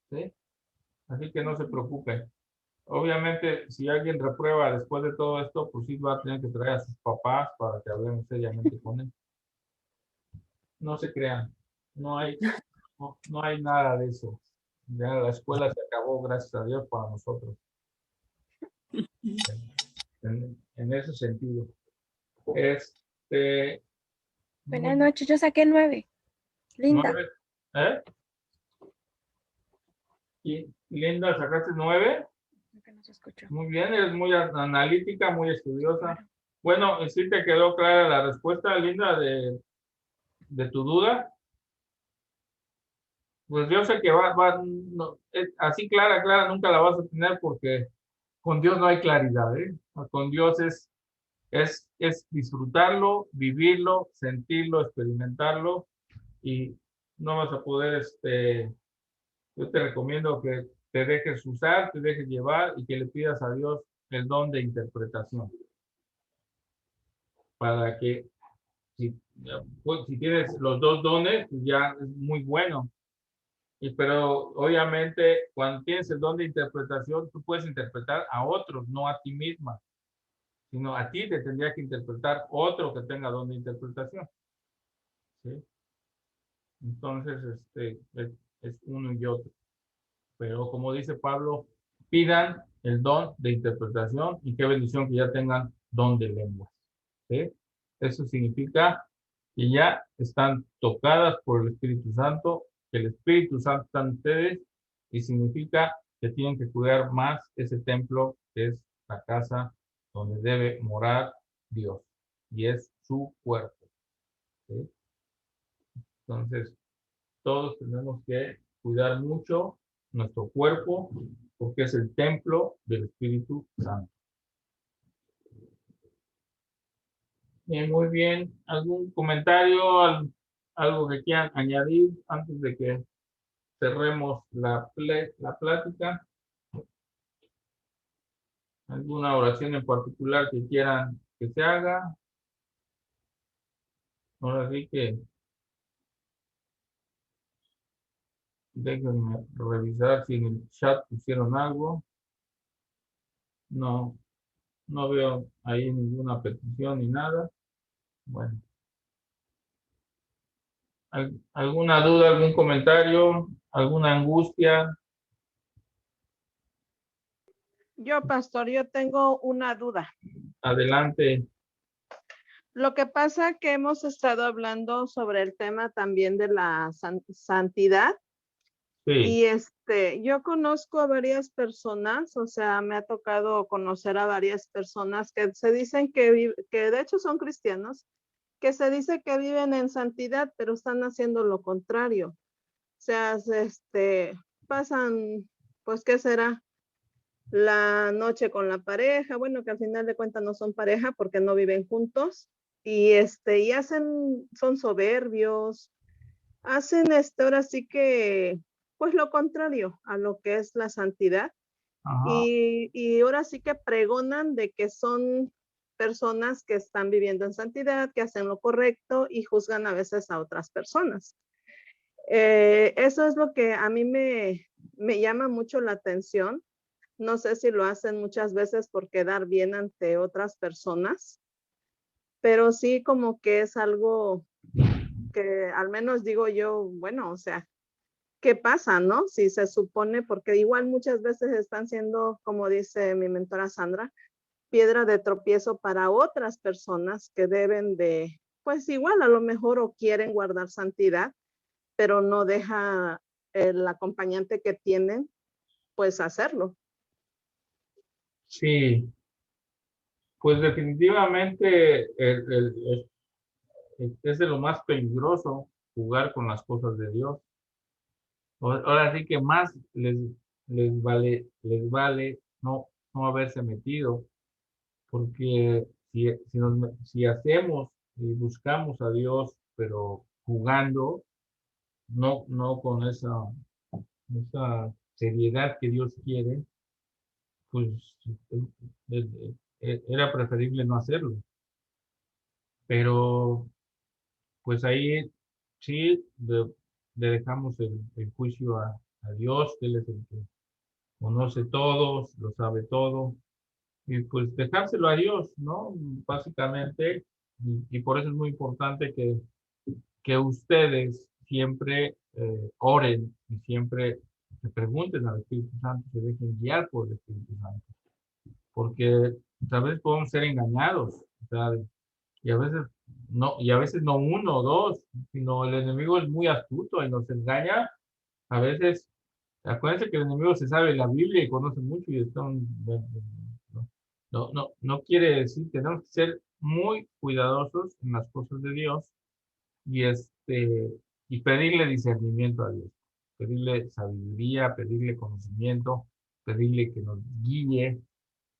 ¿sí? Así que no se preocupen. Obviamente, si alguien reprueba después de todo esto, pues sí va a tener que traer a sus papás para que hablemos seriamente con él. No se crean, no hay nada de eso. Ya la escuela se acabó, gracias a Dios, para nosotros. En ese sentido. Buenas noches, yo saqué 9. Linda. 9, ¿eh? Y Linda, ¿sacaste 9? Que no se escuchó. Muy bien, eres muy analítica, muy estudiosa. Claro. Bueno, ¿sí te quedó clara la respuesta, Linda, de tu duda? Pues yo sé que así clara, nunca la vas a tener porque con Dios no hay claridad, ¿eh? Con Dios es disfrutarlo, vivirlo, sentirlo, experimentarlo y no vas a poder, yo te recomiendo que te dejes usar, te dejes llevar y que le pidas a Dios el don de interpretación para que si tienes los dos dones, pues ya es muy bueno. Pero obviamente cuando tienes el don de interpretación, tú puedes interpretar a otros, no a ti misma, sino a ti te tendría que interpretar otro que tenga don de interpretación. ¿Sí? Entonces, es uno y otro. Pero como dice Pablo, pidan el don de interpretación y qué bendición que ya tengan don de lenguas. ¿Sí? Eso significa que ya están tocadas por el Espíritu Santo, que el Espíritu Santo está en ustedes y significa que tienen que cuidar más ese templo que es la casa donde debe morar Dios y es su cuerpo. ¿Sí? Entonces, todos tenemos que cuidar mucho nuestro cuerpo porque es el templo del Espíritu Santo. Muy bien. ¿Algún comentario, algo que quieran añadir antes de que cerremos la plática? ¿Alguna oración en particular que quieran que se haga? Ahora sí que déjenme revisar si en el chat pusieron algo. No, no veo ahí ninguna petición ni nada. Bueno. ¿Alguna duda, algún comentario, alguna angustia? Yo, pastor, yo tengo una duda. Adelante. Lo que pasa que hemos estado hablando sobre el tema también de la santidad Sí, Y yo conozco a varias personas, o sea, me ha tocado conocer a varias personas que se dicen que de hecho son cristianos, que se dice que viven en santidad, pero están haciendo lo contrario. O sea, pasan, pues, ¿qué será? La noche con la pareja, bueno, que al final de cuentas no son pareja porque no viven juntos, y son soberbios, hacen ahora sí que, pues lo contrario a lo que es la santidad, ajá, y ahora sí que pregonan de que son personas que están viviendo en santidad, que hacen lo correcto y juzgan a veces a otras personas. Eso es lo que a mí me llama mucho la atención. No sé si lo hacen muchas veces por quedar bien ante otras personas, pero sí como que es algo que al menos digo yo, bueno, o sea, ¿qué pasa, no? Si se supone, porque igual muchas veces están siendo, como dice mi mentora Sandra, piedra de tropiezo para otras personas que deben de, pues igual a lo mejor o quieren guardar santidad, pero no deja el acompañante que tienen, pues hacerlo. sí, pues definitivamente es de lo más peligroso jugar con las cosas de Dios. Ahora sí que más les vale no haberse metido, porque si hacemos y buscamos a Dios, pero jugando, no con esa seriedad que Dios quiere, pues era preferible no hacerlo. Pero pues ahí sí le dejamos el juicio a Dios, que Él es el que conoce todo, lo sabe todo, y pues dejárselo a Dios, ¿no? Básicamente, y por eso es muy importante que ustedes siempre oren y siempre se pregunten al Espíritu Santo, se dejen guiar por el Espíritu Santo, porque tal vez podemos ser engañados, o sea, y a veces no uno o dos, sino el enemigo es muy astuto y nos engaña. A veces, acuérdense que el enemigo se sabe la Biblia y conoce mucho y no quiere decir, tenemos que ser muy cuidadosos en las cosas de Dios y y pedirle discernimiento a Dios, pedirle sabiduría, pedirle conocimiento, pedirle que nos guíe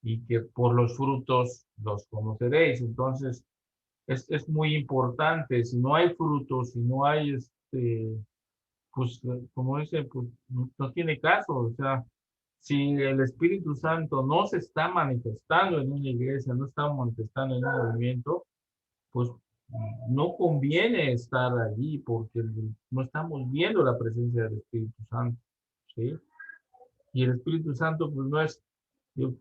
y que por los frutos los conoceréis. Entonces, es muy importante. Si no hay frutos, si no hay, pues, como dice, pues no tiene caso. O sea, si el Espíritu Santo no se está manifestando en una iglesia, no está manifestando en un movimiento, pues no conviene estar allí porque no estamos viendo la presencia del Espíritu Santo, ¿sí? Y el Espíritu Santo, pues no es, yo-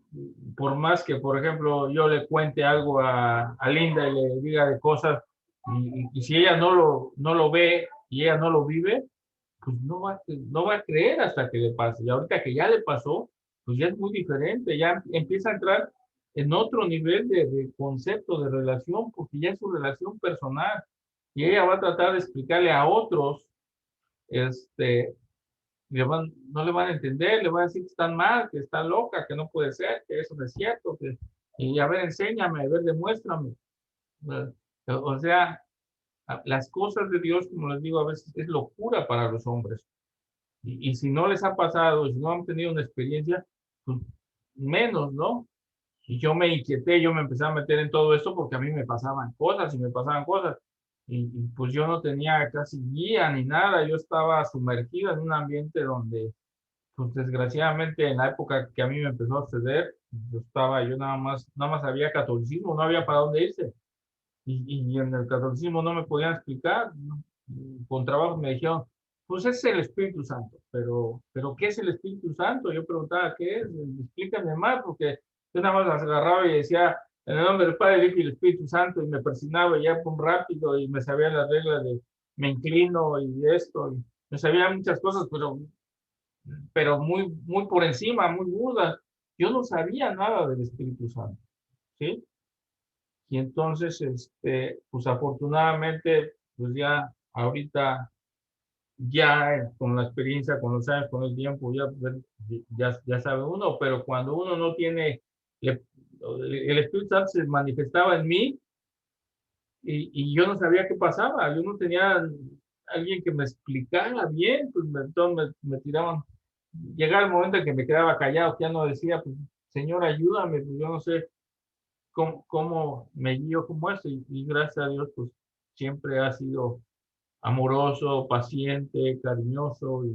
por más que, por ejemplo, yo le cuente algo a Linda y le diga de cosas, y si ella no lo ve y ella no lo vive, pues no va a creer hasta que le pase. Y ahorita que ya le pasó, pues ya es muy diferente, ya empieza a entrar en otro nivel de concepto de relación, porque ya es su relación personal. Y ella va a tratar de explicarle a otros, este, no le van a entender, le van a decir que están mal, que está loca, que no puede ser, que eso no es cierto, y a ver, enséñame, a ver, demuéstrame. O sea, las cosas de Dios, como les digo, a veces es locura para los hombres. Y si no les ha pasado, si no han tenido una experiencia, pues menos, ¿no? Y yo me inquieté, yo me empecé a meter en todo esto porque a mí me pasaban cosas y me pasaban cosas. Pues yo no tenía casi guía ni nada, yo estaba sumergido en un ambiente donde, pues desgraciadamente en la época que a mí me empezó a suceder, yo nada más había catolicismo, no había para dónde irse. Y en el catolicismo no me podían explicar, ¿no? Con trabajo me dijeron, pues es el Espíritu Santo, pero ¿qué es el Espíritu Santo? Yo preguntaba, ¿qué es? Explícame más, porque yo nada más las agarraba y decía, en el nombre del Padre, el Hijo y el Espíritu Santo, y me persignaba ya pum, rápido, y me sabía las reglas de me inclino y esto, y me sabía muchas cosas, pero muy por encima, muy burdas. Yo no sabía nada del Espíritu Santo, ¿sí? Y entonces, pues afortunadamente, pues ya ahorita ya con la experiencia, con los años, con el tiempo, ya sabe uno, pero cuando uno no tiene, el Espíritu Santo se manifestaba en mí y yo no sabía qué pasaba, yo no tenía alguien que me explicara bien, pues entonces me tiraban, llegaba el momento en que me quedaba callado, que ya no decía, pues, Señor, ayúdame, pues yo no sé cómo me guío como esto, y gracias a Dios, pues siempre ha sido amoroso, paciente, cariñoso,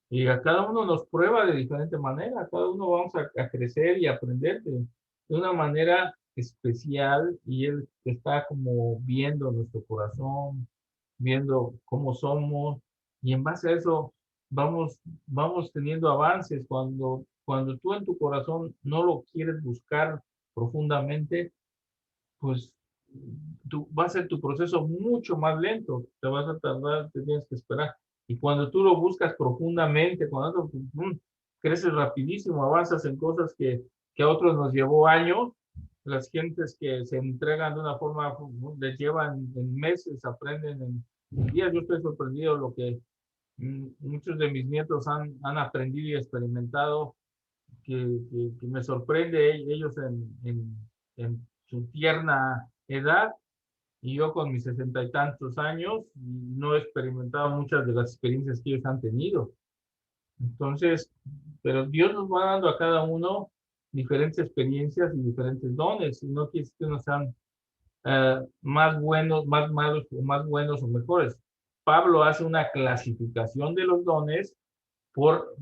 y a cada uno nos prueba de diferente manera, cada uno vamos a crecer y aprender de una manera especial, y Él está como viendo nuestro corazón, viendo cómo somos, y en base a eso vamos teniendo avances. Cuando tú en tu corazón no lo quieres buscar profundamente, pues va a ser tu proceso mucho más lento, te vas a tardar, te tienes que esperar. Y cuando tú lo buscas profundamente, cuando creces rapidísimo, avanzas en cosas que a otros nos llevó años. Las gentes que se entregan de una forma, les llevan en meses, aprenden en días. Yo estoy sorprendido lo que muchos de mis nietos han aprendido y experimentado, que me sorprende ellos en su tierna edad, y yo con mis 60 y tantos años no he experimentado muchas de las experiencias que ellos han tenido. Entonces, pero Dios nos va dando a cada uno diferentes experiencias y diferentes dones, y no quiere decir que no sean más buenos, más malos, o más buenos o mejores. Pablo hace una clasificación de los dones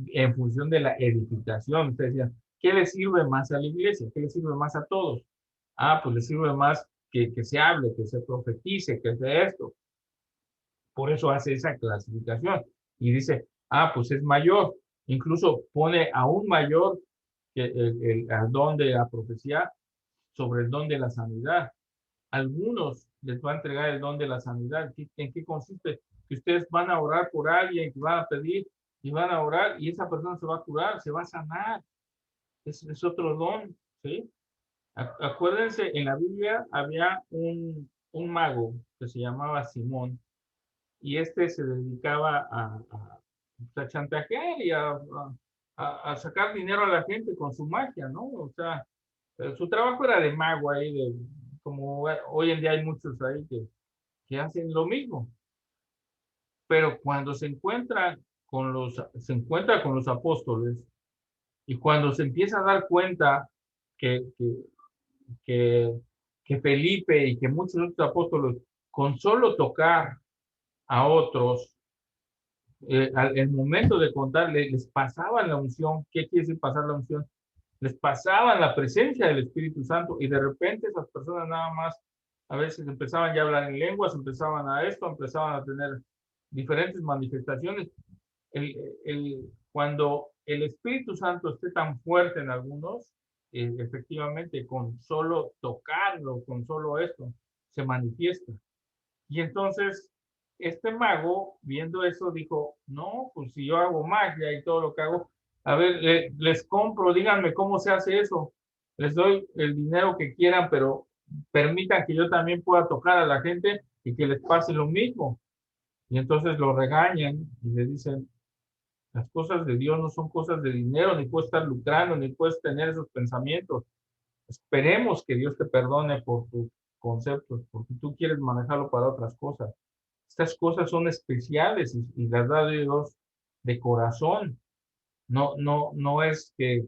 en función de la edificación. Ustedes decían, ¿qué le sirve más a la iglesia? ¿Qué le sirve más a todos? Pues le sirve más que se hable, que se profetice, que sea esto. Por eso hace esa clasificación. Y dice, pues es mayor. Incluso pone aún mayor que el don de la profecía sobre el don de la sanidad. Algunos les va a entregar el don de la sanidad. ¿En qué consiste? Que ustedes van a orar por alguien, que van a pedir y van a orar, y esa persona se va a curar, se va a sanar. Es otro don, ¿sí? Acuérdense, en la Biblia había un mago que se llamaba Simón, y este se dedicaba a chantajear y a sacar dinero a la gente con su magia, ¿no? O sea, su trabajo era de mago ahí, como hoy en día hay muchos ahí que hacen lo mismo. Pero cuando se encuentra con los apóstoles, y cuando se empieza a dar cuenta que, que, que, que Felipe y que muchos otros apóstoles, con solo tocar a otros, el momento de contarle, les pasaban la unción. ¿Qué quiere decir pasar la unción? Les pasaban la presencia del Espíritu Santo, y de repente esas personas nada más a veces empezaban ya a hablar en lenguas, empezaban empezaban a tener diferentes manifestaciones. Cuando el Espíritu Santo esté tan fuerte en algunos, efectivamente con solo tocarlo, con solo esto, se manifiesta. Y entonces este mago, viendo eso, dijo, no, pues si yo hago magia y todo lo que hago, a ver, les compro, díganme cómo se hace eso, les doy el dinero que quieran, pero permitan que yo también pueda tocar a la gente y que les pase lo mismo. Y entonces lo regañan y le dicen, las cosas de Dios no son cosas de dinero, ni puedes estar lucrando, ni puedes tener esos pensamientos. Esperemos que Dios te perdone por tus conceptos, porque tú quieres manejarlo para otras cosas. Estas cosas son especiales y las da Dios de corazón. No es que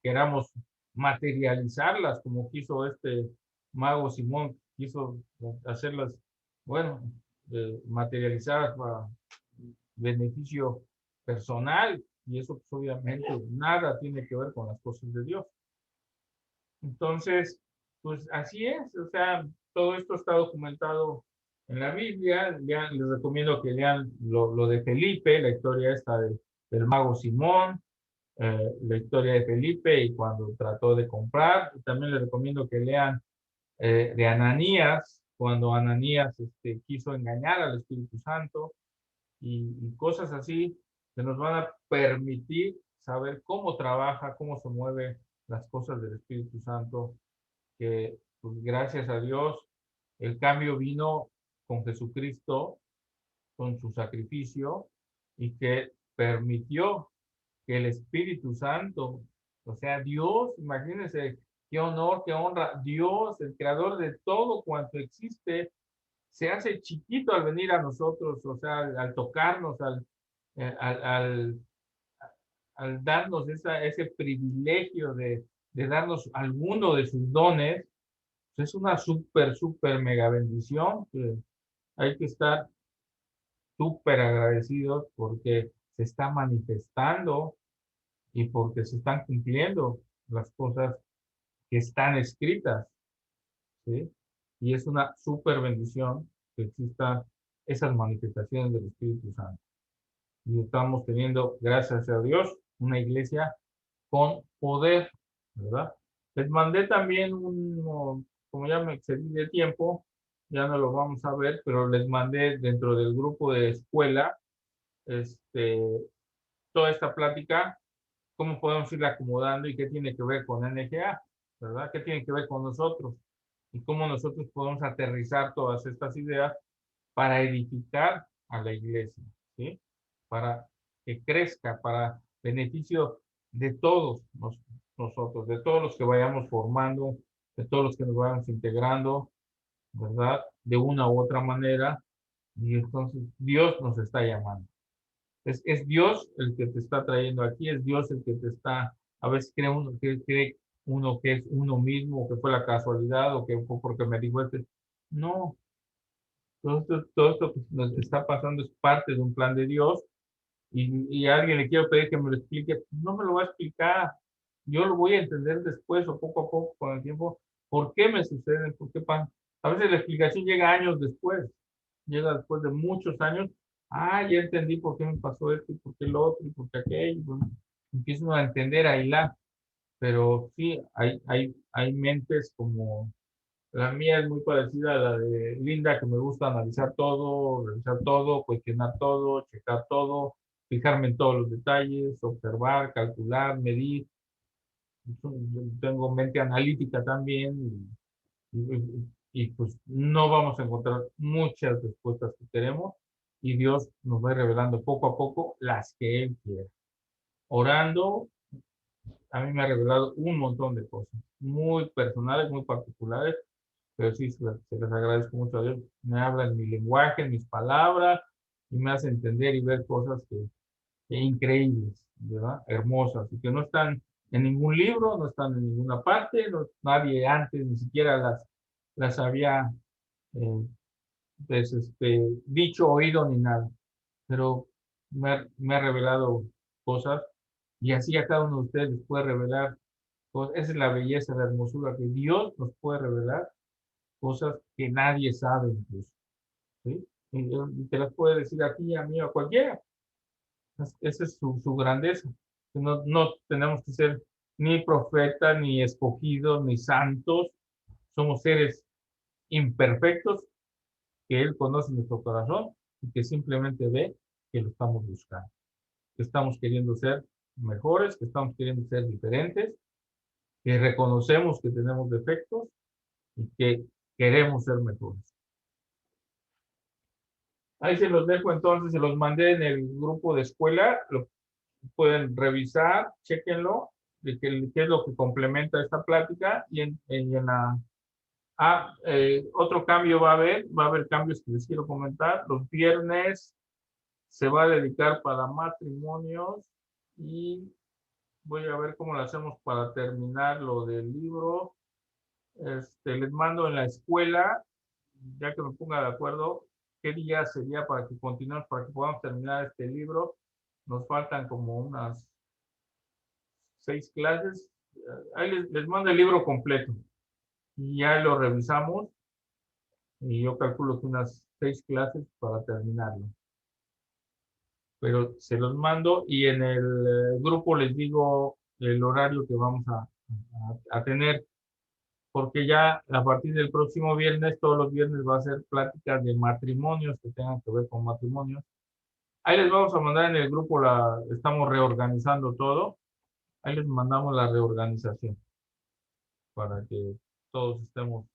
queramos materializarlas como quiso este mago Simón, quiso hacerlas, bueno, materializadas para beneficio personal, y eso pues obviamente nada tiene que ver con las cosas de Dios. Entonces, pues así es, o sea, todo esto está documentado en la Biblia. Les recomiendo que lean lo de Felipe, la historia esta del mago Simón, la historia de Felipe y cuando trató de comprar. También les recomiendo que lean de Ananías, cuando Ananías quiso engañar al Espíritu Santo, y cosas así que nos van a permitir saber cómo trabaja, cómo se mueven las cosas del Espíritu Santo, que pues, gracias a Dios el cambio vino con Jesucristo, con su sacrificio, y que permitió que el Espíritu Santo, o sea, Dios, imagínense qué honor, qué honra, Dios, el creador de todo cuanto existe, se hace chiquito al venir a nosotros, o sea, al tocarnos, eh, al, al, al darnos ese privilegio de darnos alguno de sus dones, pues es una súper mega bendición que hay que estar súper agradecidos porque se está manifestando y porque se están cumpliendo las cosas que están escritas, ¿sí? Y es una súper bendición que existan esas manifestaciones del Espíritu Santo. Y estamos teniendo, gracias a Dios, una iglesia con poder, ¿verdad? Les mandé también como ya me excedí de tiempo, ya no lo vamos a ver, pero les mandé dentro del grupo de escuela, este, toda esta plática, cómo podemos ir acomodando y qué tiene que ver con NGA, ¿verdad? ¿Qué tiene que ver con nosotros? Y cómo nosotros podemos aterrizar todas estas ideas para edificar a la iglesia, ¿sí? Para que crezca, para beneficio de todos nosotros, de todos los que vayamos formando, de todos los que nos vayamos integrando, ¿verdad? De una u otra manera. Y entonces Dios nos está llamando. Es Dios el que te está trayendo aquí, es Dios el que te está, a veces cree uno que es uno mismo, que fue la casualidad, o que fue porque me dijo este. No, todo esto que nos está pasando es parte de un plan de Dios, y a alguien le quiero pedir que me lo explique, no me lo va a explicar, yo lo voy a entender después o poco a poco con el tiempo, por qué me sucede, por qué pasa. A veces la explicación llega años después, llega después de muchos años. Ya entendí por qué me pasó esto y por qué lo otro y por qué aquello. Bueno, empiezo a entender, a hilar, pero sí, hay mentes como la mía, es muy parecida a la de Linda, que me gusta analizar todo, revisar todo, cuestionar todo, checar todo, fijarme en todos los detalles, observar, calcular, medir. Tengo mente analítica también, pues no vamos a encontrar muchas respuestas que queremos, y Dios nos va revelando poco a poco las que Él quiere. Orando, a mí me ha revelado un montón de cosas, muy personales, muy particulares, pero sí, se les agradezco mucho a Dios. Me habla en mi lenguaje, en mis palabras, y me hace entender y ver cosas que increíbles, ¿verdad? Hermosas, y que no están en ningún libro, no están en ninguna parte, nadie antes ni siquiera las había eh, pues, dicho, oído ni nada, pero me ha revelado cosas, y así a cada uno de ustedes les puede revelar cosas. Esa es la belleza, la hermosura, que Dios nos puede revelar cosas que nadie sabe incluso, ¿sí? Y te las puede decir a ti, a mí, a cualquiera. Esa es su grandeza. No tenemos que ser ni profetas, ni escogidos, ni santos. Somos seres imperfectos que Él conoce nuestro corazón y que simplemente ve que lo estamos buscando, que estamos queriendo ser mejores, que estamos queriendo ser diferentes, que reconocemos que tenemos defectos y que queremos ser mejores. Ahí se los dejo entonces, se los mandé en el grupo de escuela, lo pueden revisar, chéquenlo, de qué es lo que complementa esta plática, y en la... otro cambio va a haber cambios que les quiero comentar. Los viernes se va a dedicar para matrimonios, y voy a ver cómo lo hacemos para terminar lo del libro. Les mando en la escuela, ya que me ponga de acuerdo, qué día sería para que continuemos, para que podamos terminar este libro. Nos faltan como unas 6 clases. Ahí les mando el libro completo y ya lo revisamos, y yo calculo que unas 6 clases para terminarlo. Pero se los mando, y en el grupo les digo el horario que vamos a tener, porque ya a partir del próximo viernes, todos los viernes va a ser pláticas de matrimonios que tengan que ver con matrimonios. Ahí les vamos a mandar en el grupo, estamos reorganizando todo. Ahí les mandamos la reorganización para que todos estemos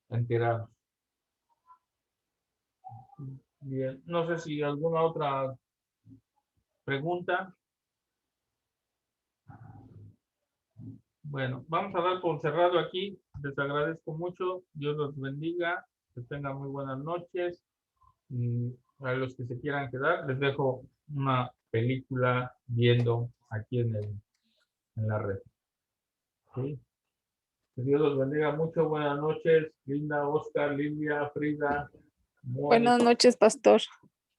enterados. Bien, no sé si alguna otra pregunta. Bueno, vamos a dar por cerrado aquí. Les agradezco mucho. Dios los bendiga. Que tengan muy buenas noches. Y a los que se quieran quedar, les dejo una película viendo aquí en la red. ¿Sí? Que Dios los bendiga mucho. Buenas noches. Linda, Oscar, Lilia, Frida. Buenas Mónica. noches, pastor.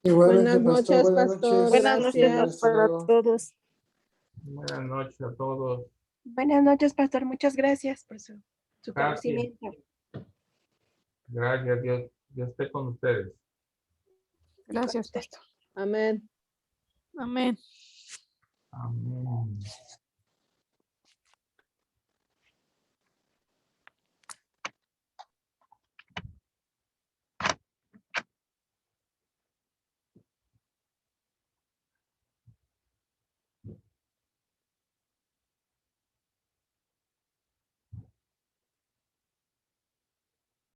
Igualmente, Buenas pastor, noches, buenas pastor. noches. Buenas noches Gracias. Hasta para luego. todos. Buenas noches a todos. Buenas noches, pastor. Muchas gracias por su Gracias. conocimiento. Gracias, Dios esté con ustedes. Gracias, pastor. Amén. Amén. Amén.